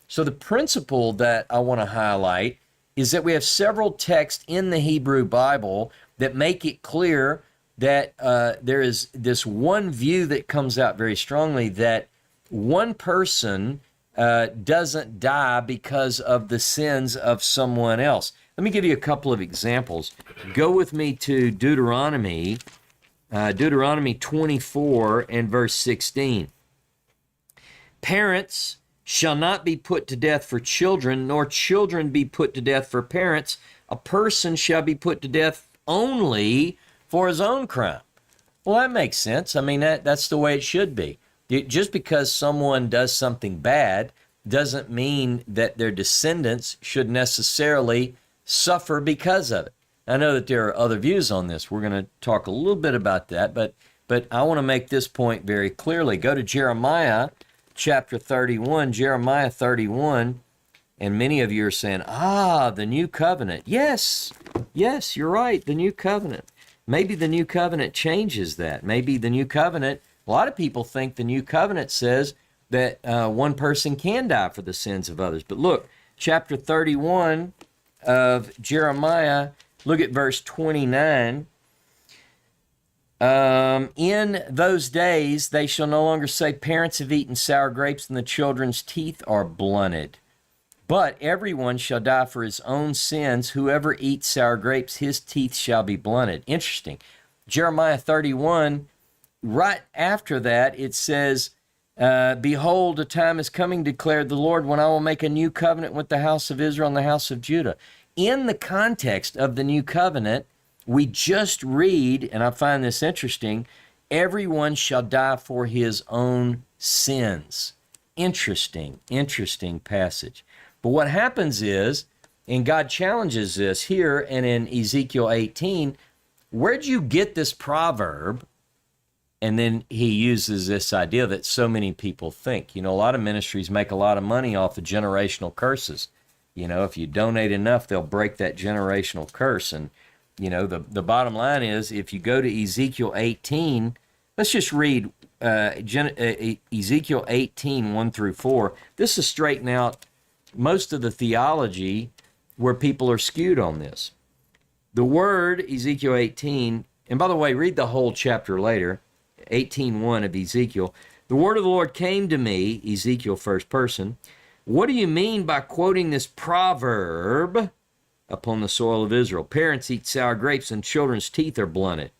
So the principle that I want to highlight is that we have several texts in the Hebrew Bible that make it clear that there is this one view that comes out very strongly, that one person doesn't die because of the sins of someone else. Let me give you a couple of examples. Go with me to Deuteronomy 24 and verse 16. Parents shall not be put to death for children, nor children be put to death for parents. A person shall be put to death only for his own crime. Well, that makes sense. I mean, that's the way it should be. Just because someone does something bad doesn't mean that their descendants should necessarily suffer because of it. I know that there are other views on this. We're going to talk a little bit about that, but I want to make this point very clearly. Go to Jeremiah chapter 31, Jeremiah 31, and many of you are saying, the new covenant. Yes, you're right, the new covenant. Maybe the new covenant changes that. Maybe the new covenant, a lot of people think the new covenant says that one person can die for the sins of others. But look, chapter 31 of Jeremiah, look at verse 29. In those days they shall no longer say, parents have eaten sour grapes and the children's teeth are blunted. But everyone shall die for his own sins. Whoever eats sour grapes, his teeth shall be blunted. Interesting. Jeremiah 31, right after that, it says, behold, a time is coming, declared the Lord, when I will make a new covenant with the house of Israel and the house of Judah. In the context of the new covenant, we just read, and I find this interesting, everyone shall die for his own sins. Interesting passage. But what happens is, and God challenges this here and in Ezekiel 18, where'd you get this proverb? And then he uses this idea that so many people think. A lot of ministries make a lot of money off of generational curses. If you donate enough, they'll break that generational curse. And, the bottom line is, if you go to Ezekiel 18, let's just read Ezekiel 18, 1 through 4. This is straighten out most of the theology where people are skewed on this. The word, Ezekiel 18, and by the way, read the whole chapter later, 18:1 of Ezekiel. The word of the Lord came to me, Ezekiel first person. What do you mean by quoting this proverb upon the soil of Israel? Parents eat sour grapes and children's teeth are blunted.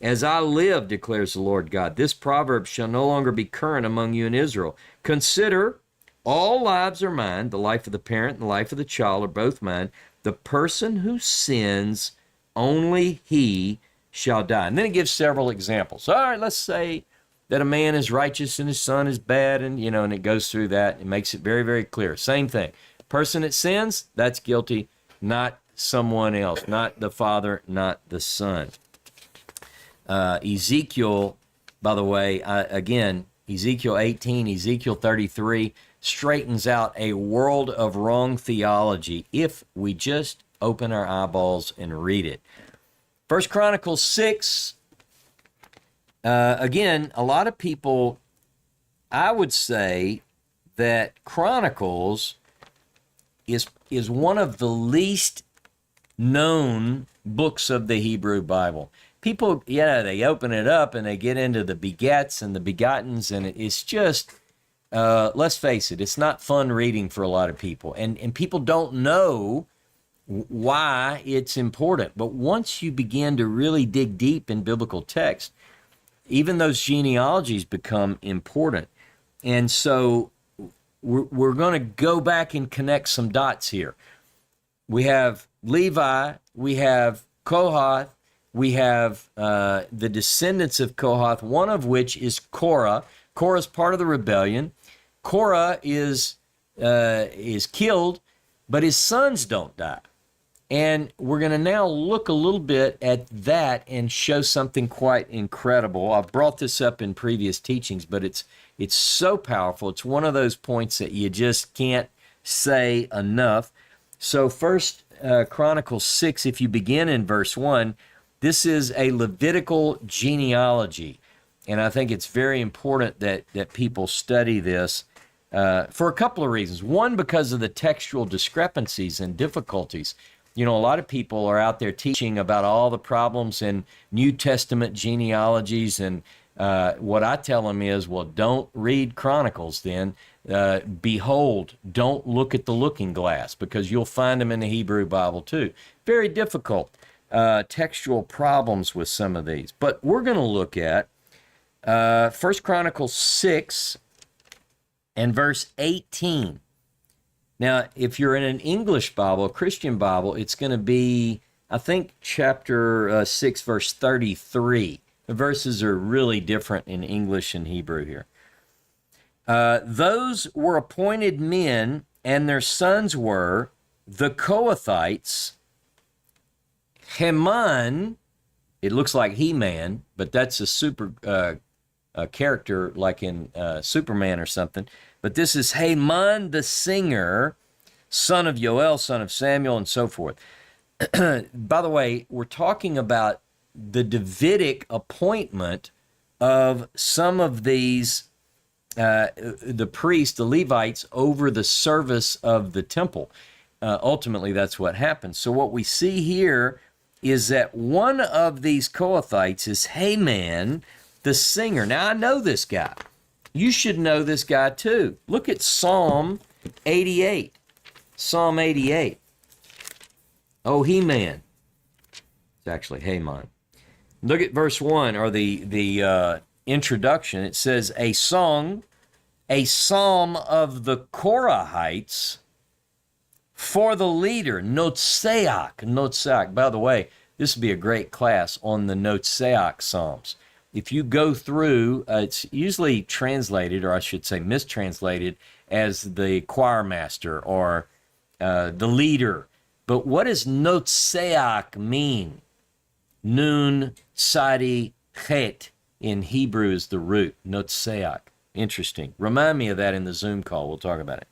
As I live, declares the Lord God, this proverb shall no longer be current among you in Israel. Consider, all lives are mine. The life of the parent and the life of the child are both mine. The person who sins, only he shall die. And then it gives several examples. All right, let's say that a man is righteous and his son is bad, and and it goes through that. It makes it very, very clear. Same thing. Person that sins, that's guilty, not someone else, not the father, not the son. Ezekiel, by the way, again, Ezekiel 18, Ezekiel 33, straightens out a world of wrong theology if we just open our eyeballs and read it. 1 Chronicles 6, again, a lot of people, I would say that Chronicles is one of the least known books of the Hebrew Bible. People, they open it up and they get into the begets and the begottens, and it's just, let's face it, it's not fun reading for a lot of people. And people don't know why it's important. But once you begin to really dig deep in biblical text, even those genealogies become important. And so we're going to go back and connect some dots here. We have Levi, we have Kohath, we have the descendants of Kohath, one of which is Korah. Korah is part of the rebellion. Korah is killed, but his sons don't die. And we're going to now look a little bit at that and show something quite incredible. I've brought this up in previous teachings, but it's so powerful. It's one of those points that you just can't say enough. So first, Chronicles 6, if you begin in verse 1, this is a Levitical genealogy. And I think it's very important that people study this for a couple of reasons. One, because of the textual discrepancies and difficulties. You know, a lot of people are out there teaching about all the problems in New Testament genealogies, and what I tell them is, well, don't read Chronicles then. Behold, don't look at the looking glass, because you'll find them in the Hebrew Bible too. Very difficult textual problems with some of these. But we're going to look at 1 Chronicles 6 and verse 18. Now, if you're in an English Bible, a Christian Bible, it's going to be, I think, chapter 6, verse 33. The verses are really different in English and Hebrew here. Those were appointed men, and their sons were the Kohathites, Heman, it looks like He-Man, but that's a super character like in Superman or something. But this is Heman the singer, son of Yoel, son of Samuel, and so forth. By the way, we're talking about the Davidic appointment of some of these, the priests, the Levites, over the service of the temple. Ultimately, that's what happens. So what we see here is that one of these Kohathites is Heman, the singer. Now, I know this guy. You should know this guy too. Look at Psalm 88. Psalm 88. Oh, He-Man. It's actually Heman. Look at verse 1, or the introduction. It says, a psalm of the Korahites for the leader, Notseach. By the way, this would be a great class on the Notseach Psalms. If you go through, it's usually translated, or I should say mistranslated, as the choir master or the leader. But what does Notseach mean? Nun, Sadi, Chet in Hebrew is the root, Notseach. Interesting. Remind me of that in the Zoom call. We'll talk about it.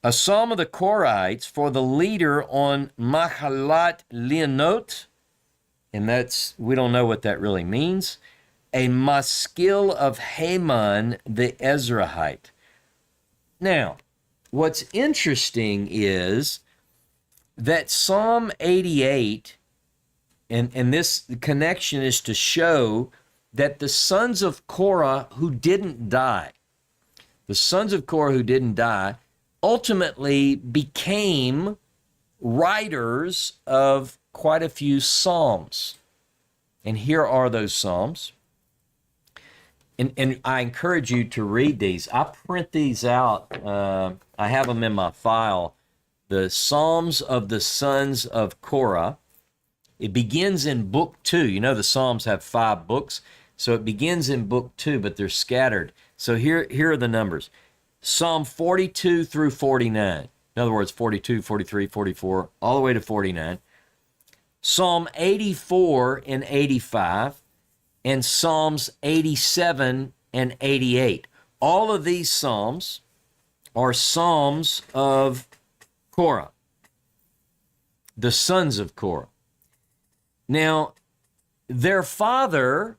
A psalm of the Korahites for the leader on Mahalat Leonot, and that's, we don't know what that really means. A maskil of Heman the Ezrahite. Now, what's interesting is that Psalm 88, and this connection is to show that the sons of Korah who didn't die, ultimately became writers of quite a few psalms. And here are those psalms. And I encourage you to read these. I print these out. I have them in my file. The Psalms of the Sons of Korah. It begins in book 2. You know the Psalms have 5 books. So it begins in book 2, but they're scattered. So here are the numbers. Psalm 42 through 49. In other words, 42, 43, 44, all the way to 49. Psalm 84 and 85. And Psalms 87 and 88. All of these Psalms are Psalms of Korah, the sons of Korah. Now, their father,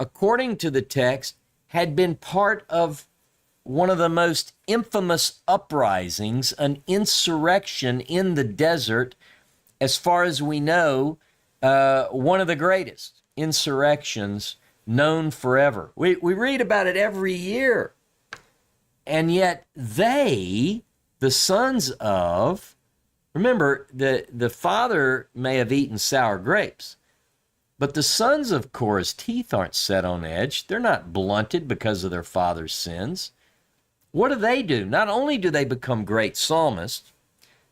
according to the text, had been part of one of the most infamous uprisings, an insurrection in the desert, as far as we know, one of the greatest insurrections known forever. We read about it every year. And yet they, the sons of, remember, the father may have eaten sour grapes, but the sons of Korah's teeth aren't set on edge. They're not blunted because of their father's sins. What do? Not only do they become great psalmists,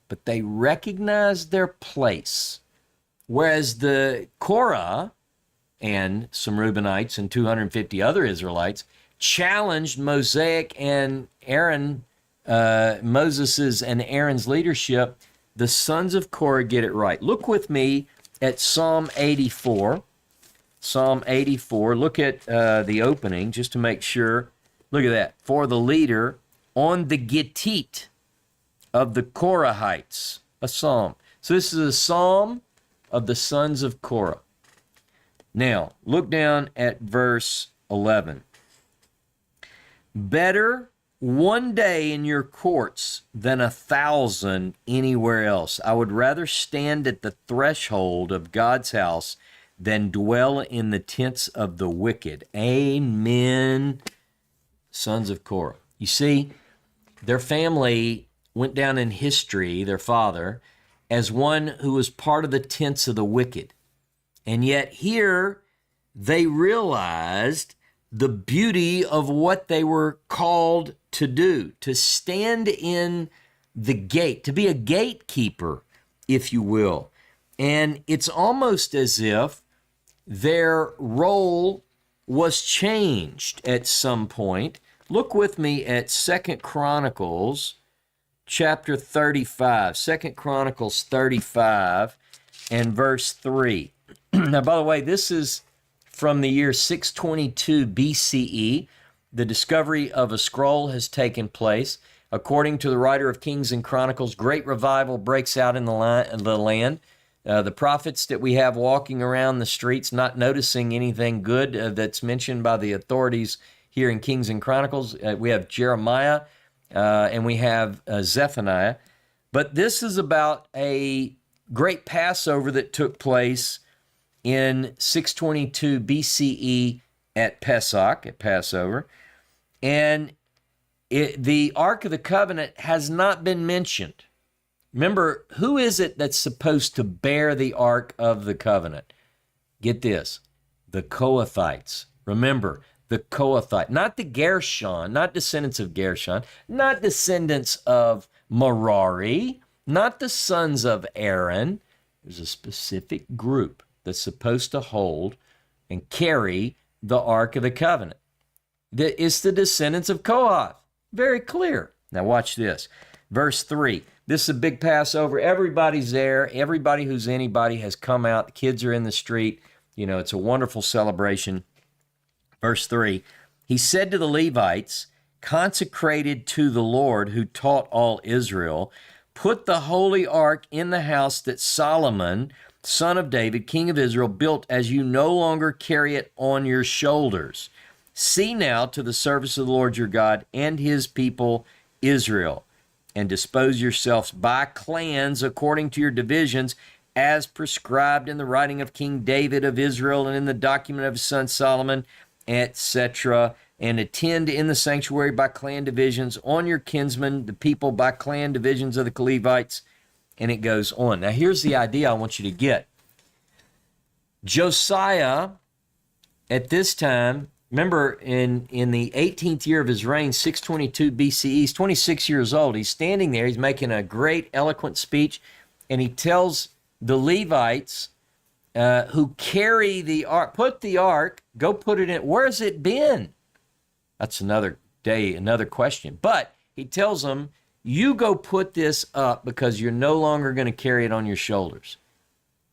but they recognize their place. Whereas the Korah and some Reubenites and 250 other Israelites challenged Mosaic and Aaron, Moses's and Aaron's leadership, the sons of Korah get it right. Look with me at Psalm 84. Psalm 84. Look at the opening just to make sure. Look at that. For the leader on the Gittit of the Korahites, a psalm. So this is a psalm of the sons of Korah. Now, look down at verse 11. Better one day in your courts than 1,000 anywhere else. I would rather stand at the threshold of God's house than dwell in the tents of the wicked. Amen, sons of Korah. You see, their family went down in history, their father, as one who was part of the tents of the wicked. And yet here they realized the beauty of what they were called to do, to stand in the gate, to be a gatekeeper, if you will. And it's almost as if their role was changed at some point. Look with me at 2 Chronicles chapter 35. 2 Chronicles 35 and verse 3. Now, by the way, this is from the year 622 BCE. The discovery of a scroll has taken place. According to the writer of Kings and Chronicles, great revival breaks out in the land. The prophets that we have walking around the streets, not noticing anything good that's mentioned by the authorities here in Kings and Chronicles. We have Jeremiah and we have Zephaniah. But this is about a great Passover that took place in 622 BCE at Pesach, at Passover. And the Ark of the Covenant has not been mentioned. Remember, who is it that's supposed to bear the Ark of the Covenant? Get this, the Kohathites. Remember, the Kohathite, not the Gershon, not descendants of Gershon, not descendants of Merari, not the sons of Aaron. There's a specific group that's supposed to hold and carry the Ark of the Covenant. It's the descendants of Kohath. Very clear. Now watch this. Verse 3. This is a big Passover. Everybody's there. Everybody who's anybody has come out. The kids are in the street. You know, it's a wonderful celebration. Verse 3. He said to the Levites, consecrated to the Lord, who taught all Israel, put the holy ark in the house that Solomon, son of David, king of Israel, built, as you no longer carry it on your shoulders. See now to the service of the Lord your God and his people Israel, and dispose yourselves by clans according to your divisions, as prescribed in the writing of King David of Israel and in the document of his son Solomon, etc., and attend in the sanctuary by clan divisions on your kinsmen, the people by clan divisions of the Levites, and it goes on. Now, here's the idea I want you to get. Josiah, at this time, remember, in the 18th year of his reign, 622 BCE, he's 26 years old. He's standing there. He's making a great, eloquent speech, and he tells the Levites who carry the ark, put the ark, go put it in. Where's it been? That's another day, another question. But he tells them, you go put this up because you're no longer going to carry it on your shoulders.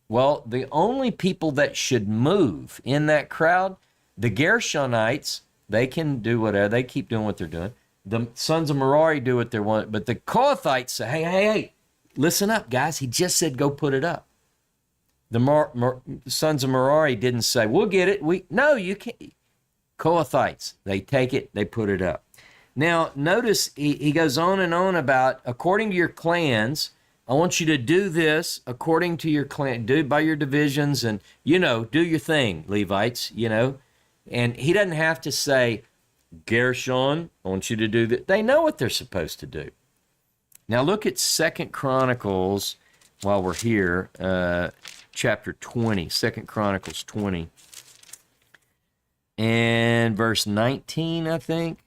Well, the only people that should move in that crowd, the Gershonites, they can do whatever. They keep doing what they're doing. The sons of Merari do what they want. But the Kohathites say, hey, listen up, guys. He just said go put it up. The sons of Merari didn't say, we'll get it. No, you can't. Kohathites, they take it, they put it up. Now, notice he goes on and on about, according to your clans, I want you to do this according to your clan, do it by your divisions, and, do your thing, Levites, And he doesn't have to say, Gershon, I want you to do that. They know what they're supposed to do. Now, look at 2 Chronicles, while we're here, chapter 20, 2 Chronicles 20, and verse 19, I think.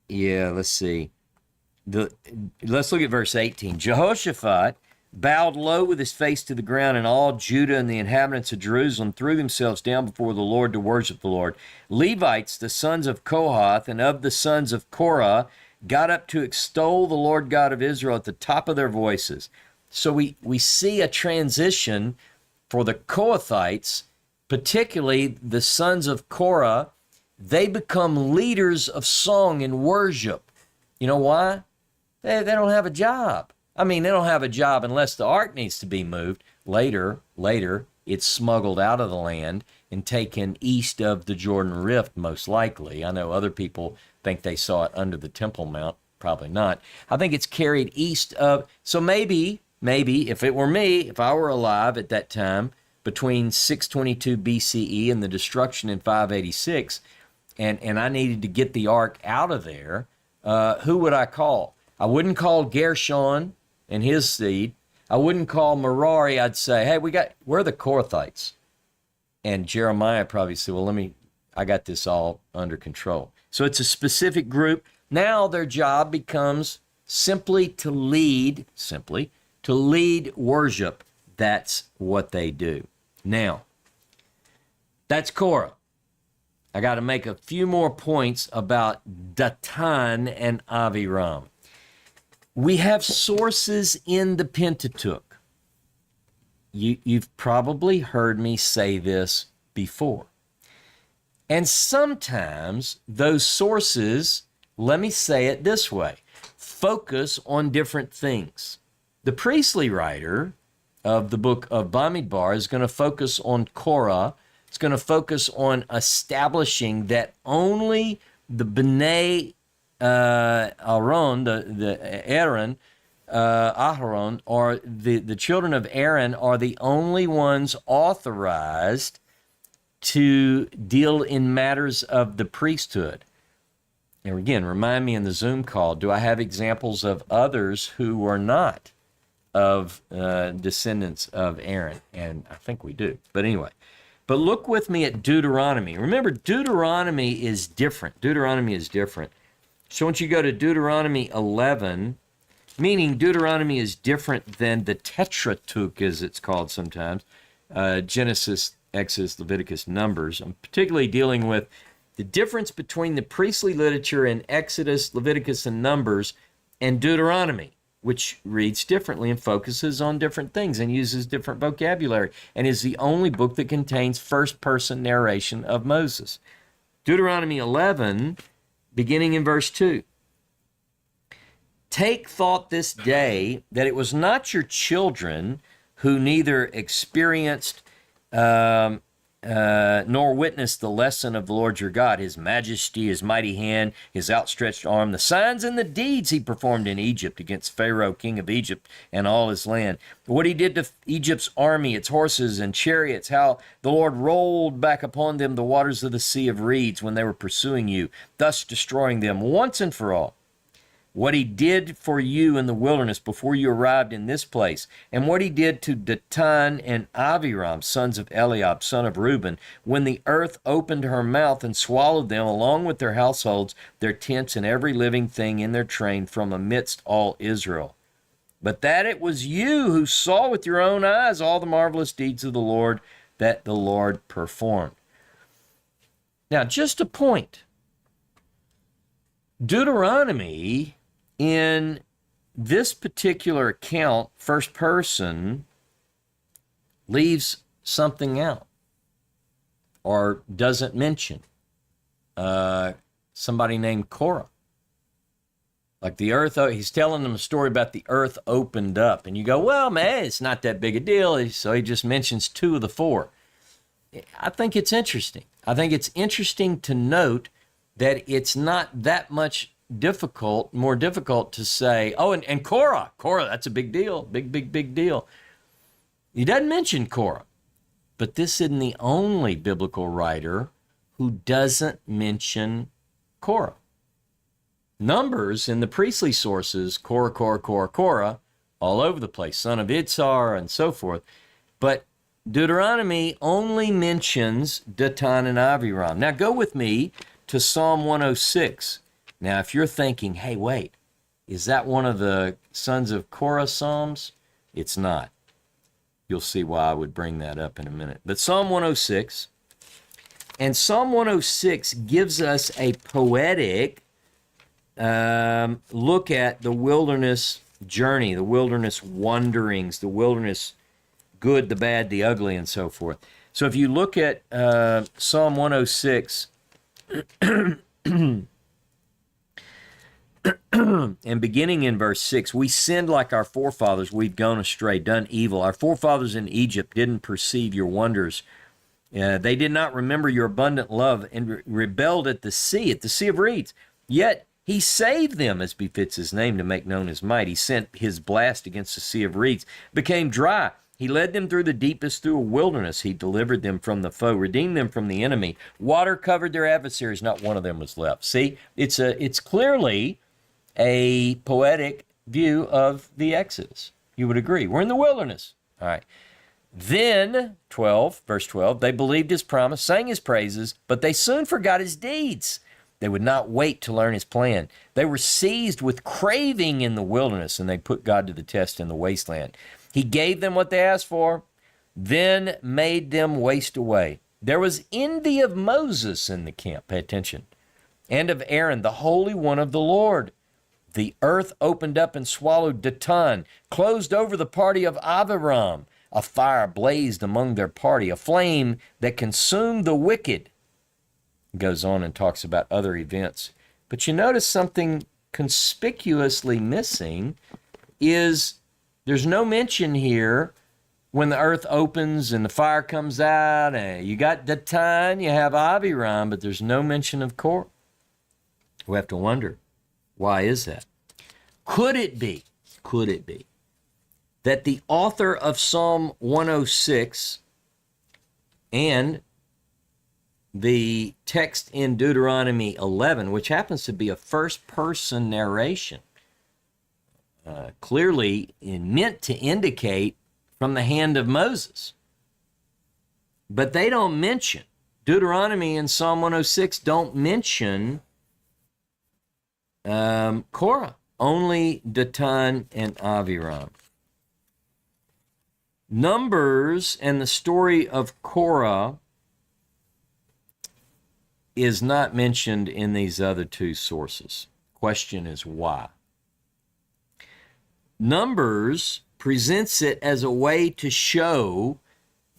Yeah, let's see. Let's look at verse 18. Jehoshaphat bowed low with his face to the ground, and all Judah and the inhabitants of Jerusalem threw themselves down before the Lord to worship the Lord. Levites, the sons of Kohath and of the sons of Korah, got up to extol the Lord God of Israel at the top of their voices. So we see a transition for the Kohathites, particularly the sons of Korah. They become leaders of song and worship. You know why? They don't have a job. I mean, they don't have a job unless the ark needs to be moved. Later, it's smuggled out of the land and taken east of the Jordan Rift, most likely. I know other people think they saw it under the Temple Mount. Probably not. I think it's carried east of, so maybe, if it were me, if I were alive at that time, between 622 BCE and the destruction in 586, and I needed to get the ark out of there, who would I call? I wouldn't call Gershon and his seed. I wouldn't call Merari. I'd say, hey, we're the Kohathites. And Jeremiah probably said, well, I got this all under control. So it's a specific group. Now their job becomes simply to lead worship. That's what they do. Now, that's Korah. I got to make a few more points about Datan and Aviram. We have sources in the Pentateuch. You've probably heard me say this before. And sometimes those sources, let me say it this way, focus on different things. The priestly writer of the book of Bamidbar is going to focus on Korah. It's going to focus on establishing that only the B'nai Aaron, Aharon, or the children of Aaron are the only ones authorized to deal in matters of the priesthood. And again, remind me in the Zoom call, do I have examples of others who were not of descendants of Aaron? And I think we do. But anyway, but look with me at Deuteronomy. Remember, Deuteronomy is different. So once you go to Deuteronomy 11, meaning Deuteronomy is different than the Pentateuch, as it's called sometimes, Genesis, Exodus, Leviticus, Numbers. I'm particularly dealing with the difference between the priestly literature in Exodus, Leviticus, and Numbers, and Deuteronomy, which reads differently and focuses on different things and uses different vocabulary, and is the only book that contains first-person narration of Moses. Deuteronomy 11, beginning in verse 2. Take thought this day that it was not your children who neither experienced nor witnessed the lesson of the Lord your God, his majesty, his mighty hand, his outstretched arm, the signs and the deeds he performed in Egypt against Pharaoh, king of Egypt, and all his land. What he did to Egypt's army, its horses and chariots, how the Lord rolled back upon them the waters of the sea of reeds when they were pursuing you, thus destroying them once and for all. What he did for you in the wilderness before you arrived in this place, and what he did to Datan and Aviram, sons of Eliab, son of Reuben, when the earth opened her mouth and swallowed them, along with their households, their tents, and every living thing in their train from amidst all Israel. But that it was you who saw with your own eyes all the marvelous deeds of the Lord that the Lord performed. Now, just a point. Deuteronomy, in this particular account, first person, leaves something out or doesn't mention somebody named Korah. Like the earth, he's telling them a story about the earth opened up. And you go, well, man, it's not that big a deal. So he just mentions two of the four. I think it's interesting. I think it's interesting to note that it's not that much more difficult to say, oh, and Korah, that's a big deal, big deal. He doesn't mention Korah, but this isn't the only biblical writer who doesn't mention Korah. Numbers in the priestly sources, Korah, all over the place, son of Itzhar and so forth, but Deuteronomy only mentions Datan and Aviram. Now go with me to Psalm 106. Now, if you're thinking, hey, wait, is that one of the sons of Korah Psalms? It's not. You'll see why I would bring that up in a minute. But Psalm 106, and Psalm 106 gives us a poetic look at the wilderness journey, the wilderness wanderings, the wilderness good, the bad, the ugly, and so forth. So if you look at Psalm 106, And beginning in verse 6, we sinned like our forefathers. We've gone astray, done evil. Our forefathers in Egypt didn't perceive your wonders. They did not remember your abundant love and rebelled at the sea of reeds. Yet he saved them as befits his name to make known his might. He sent his blast against the sea of reeds, became dry. He led them through the deepest, through a wilderness. He delivered them from the foe, redeemed them from the enemy. Water covered their adversaries. Not one of them was left. See, it's clearly a poetic view of the Exodus. You would agree. We're in the wilderness. All right. Then, verse 12, they believed his promise, sang his praises, but they soon forgot his deeds. They would not wait to learn his plan. They were seized with craving in the wilderness, and they put God to the test in the wasteland. He gave them what they asked for, then made them waste away. There was envy of Moses in the camp, pay attention, and of Aaron, the Holy One of the Lord. The earth opened up and swallowed Dathan, closed over the party of Abiram. A fire blazed among their party, a flame that consumed the wicked. Goes on and talks about other events. But you notice something conspicuously missing is there's no mention here when the earth opens and the fire comes out. You got Dathan, you have Abiram, but there's no mention of Korah. We have to wonder, why is that? Could it be that the author of Psalm 106 and the text in Deuteronomy 11, which happens to be a first-person narration, clearly meant to indicate from the hand of Moses. But they don't mention, Deuteronomy and Psalm 106 don't mention Korah, only Dathan and Abiram. Numbers and the story of Korah is not mentioned in these other two sources. Question is why? Numbers presents it as a way to show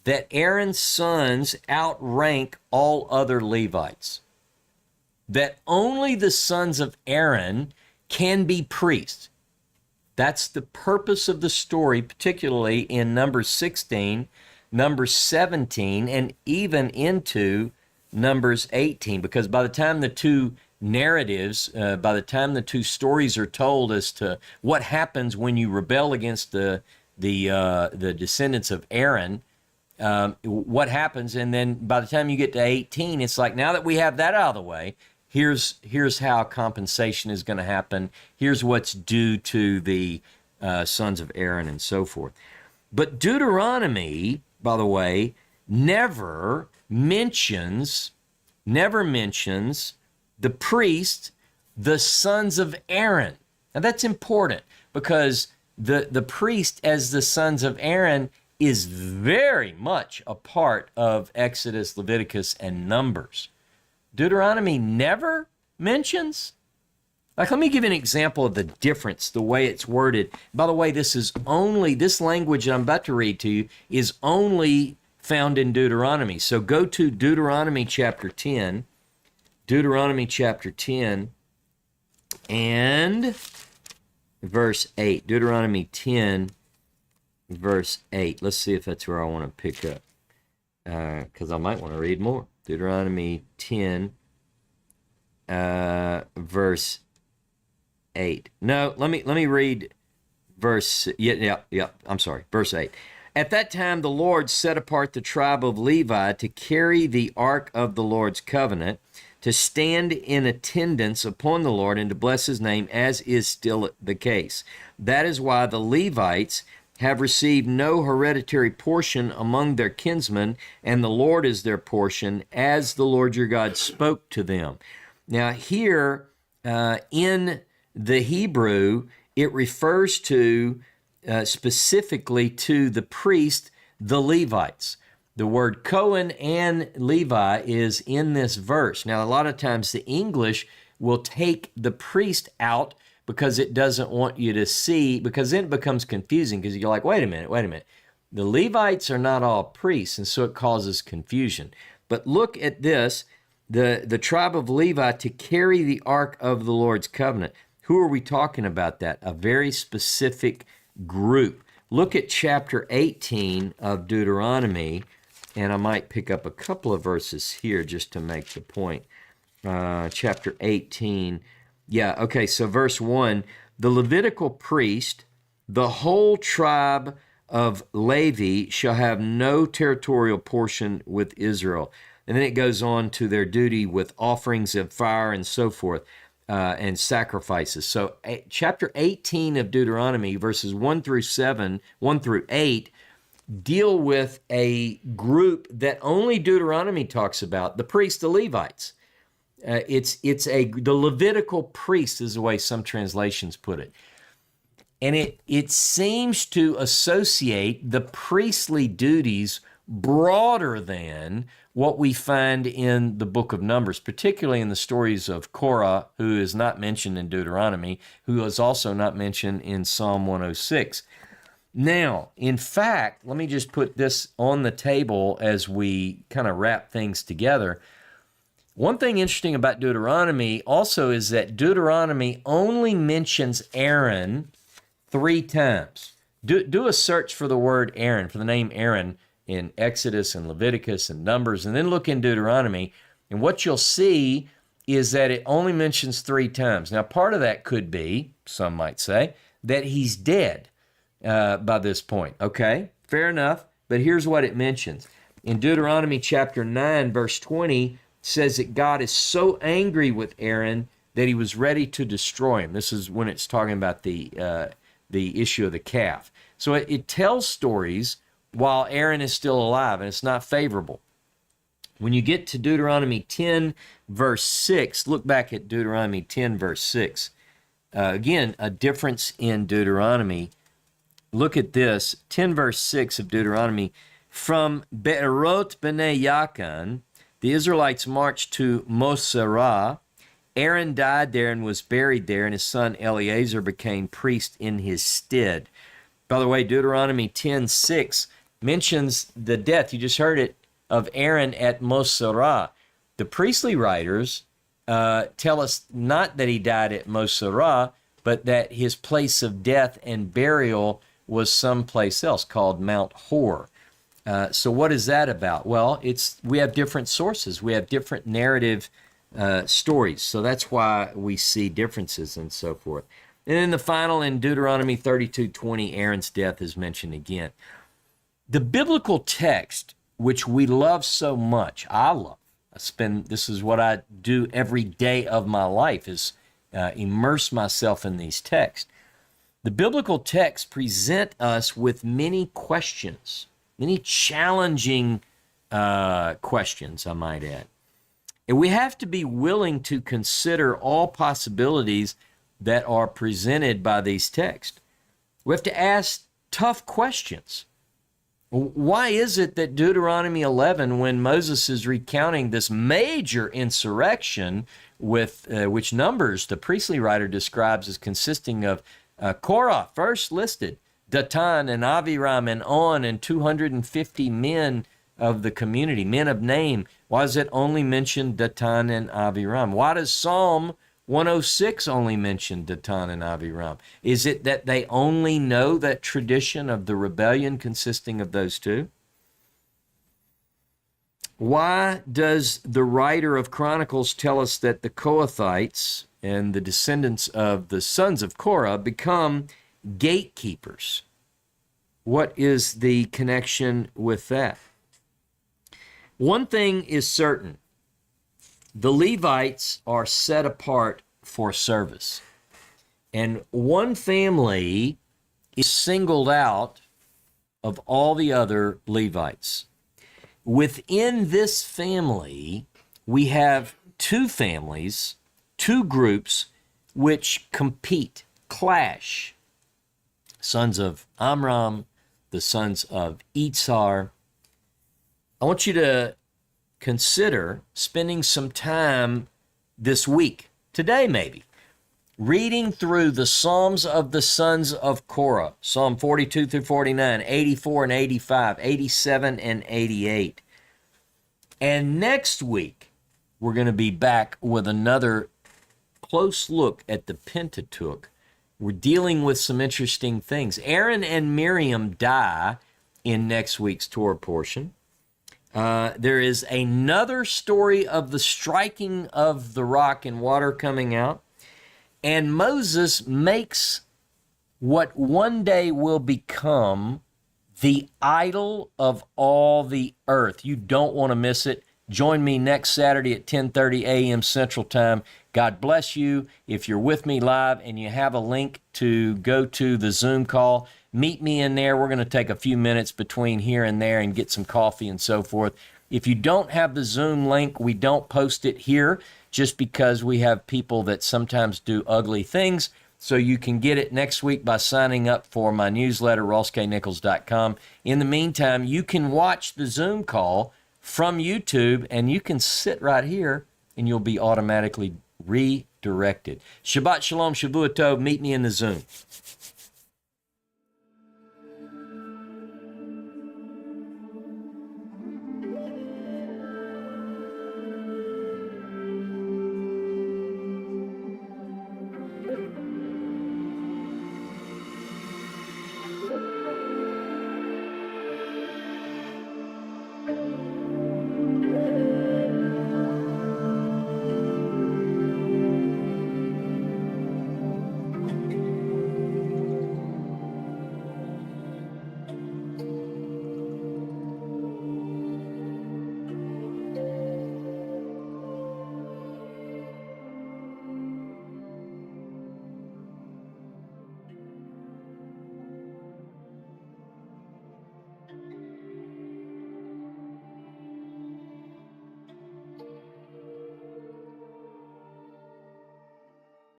that Aaron's sons outrank all other Levites. That only the sons of Aaron can be priests. That's the purpose of the story, particularly in Numbers 16, Numbers 17, and even into Numbers 18, because by the time the two narratives, by the time the two stories are told as to what happens when you rebel against the descendants of Aaron, what happens, and then by the time you get to 18, it's like, now that we have that out of the way, here's how compensation is going to happen. Here's what's due to the sons of Aaron and so forth. But Deuteronomy, by the way, never mentions the priest, the sons of Aaron. Now that's important because the priest as the sons of Aaron is very much a part of Exodus, Leviticus, and Numbers. Deuteronomy never mentions. Like, let me give you an example of the difference, the way it's worded. By the way, this language that I'm about to read to you is only found in Deuteronomy. So go to Deuteronomy chapter 10. Deuteronomy chapter 10 and verse 8. Deuteronomy 10, verse 8. Let's see if that's where I want to pick up, because I might want to read more. Deuteronomy 10, verse 8. No, let me read verse, I'm sorry, verse 8. At that time the Lord set apart the tribe of Levi to carry the ark of the Lord's covenant, to stand in attendance upon the Lord and to bless his name, as is still the case. That is why the Levites have received no hereditary portion among their kinsmen, and the Lord is their portion, as the Lord your God spoke to them. Now here in the Hebrew, it refers to specifically to the priest, the Levites. The word Cohen and Levi is in this verse. Now, a lot of times the English will take the priest out because it doesn't want you to see, because then it becomes confusing, because you're like, wait a minute. The Levites are not all priests, and so it causes confusion. But look at this, the tribe of Levi to carry the ark of the Lord's covenant. Who are we talking about that? A very specific group. Look at chapter 18 of Deuteronomy, and I might pick up a couple of verses here just to make the point. Chapter 18. Yeah, okay, so verse 1, the Levitical priest, the whole tribe of Levi shall have no territorial portion with Israel. And then it goes on to their duty with offerings of fire and so forth, and sacrifices. So chapter 18 of Deuteronomy, verses 1 through 8, deal with a group that only Deuteronomy talks about, the priests, the Levites. The Levitical priest is the way some translations put it. And it seems to associate the priestly duties broader than what we find in the book of Numbers, particularly in the stories of Korah, who is not mentioned in Deuteronomy, who is also not mentioned in Psalm 106. Now, in fact, let me just put this on the table as we kind of wrap things together. One thing interesting about Deuteronomy also is that Deuteronomy only mentions Aaron 3 times. Do a search for the word Aaron, for the name Aaron, in Exodus and Leviticus and Numbers, and then look in Deuteronomy, and what you'll see is that it only mentions 3 times. Now, part of that could be, some might say, that he's dead by this point. Okay, fair enough, but here's what it mentions. In Deuteronomy chapter 9, verse 20, says that God is so angry with Aaron that he was ready to destroy him. This is when it's talking about the issue of the calf. So it tells stories while Aaron is still alive, and it's not favorable. When you get to Deuteronomy 10, verse 6, look back at Deuteronomy 10, verse 6. Again, a difference in Deuteronomy. Look at this, 10, verse 6 of Deuteronomy. From Be'erot B'nai Yakan, the Israelites marched to Moserah. Aaron died there and was buried there, and his son Eleazar became priest in his stead. By the way, Deuteronomy 10:6 mentions the death, you just heard it, of Aaron at Moserah. The priestly writers tell us not that he died at Moserah, but that his place of death and burial was someplace else called Mount Hor. So what is that about? Well, we have different sources. We have different narrative stories. So that's why we see differences and so forth. And then the final, in Deuteronomy 32:20, Aaron's death is mentioned again. The biblical text, which we love so much, I love. This is what I do every day of my life, is immerse myself in these texts. The biblical texts present us with many questions, many challenging questions, I might add. And we have to be willing to consider all possibilities that are presented by these texts. We have to ask tough questions. Why is it that Deuteronomy 11, when Moses is recounting this major insurrection with which Numbers, the priestly writer, describes as consisting of Korah, first listed, Datan and Aviram and On, and 250 men of the community, men of name, why does it only mention Datan and Aviram? Why does Psalm 106 only mention Datan and Aviram? Is it that they only know that tradition of the rebellion consisting of those two? Why does the writer of Chronicles tell us that the Kohathites and the descendants of the sons of Korah become gatekeepers? What is the connection with that? One thing is certain. The Levites are set apart for service. And one family is singled out of all the other Levites. Within this family, we have 2 families, 2 groups, which compete, clash. Sons of Amram, the sons of Itzhar. I want you to consider spending some time this week, today maybe, reading through the Psalms of the sons of Korah, Psalm 42 through 49, 84 and 85, 87 and 88. And next week, we're going to be back with another close look at the Pentateuch. We're dealing with some interesting things. Aaron and Miriam die in next week's Torah portion. There is another story of the striking of the rock and water coming out. And Moses makes what one day will become the idol of all the earth. You don't want to miss it. Join me next Saturday at 10:30 a.m. Central Time. God bless you. If you're with me live and you have a link to go to the Zoom call, meet me in there. We're going to take a few minutes between here and there and get some coffee and so forth. If you don't have the Zoom link, we don't post it here just because we have people that sometimes do ugly things. So you can get it next week by signing up for my newsletter, rossknichols.com. In the meantime, you can watch the Zoom call from YouTube, and you can sit right here, and you'll be automatically redirected. Shabbat Shalom, Shavua Tov. Meet me in the Zoom.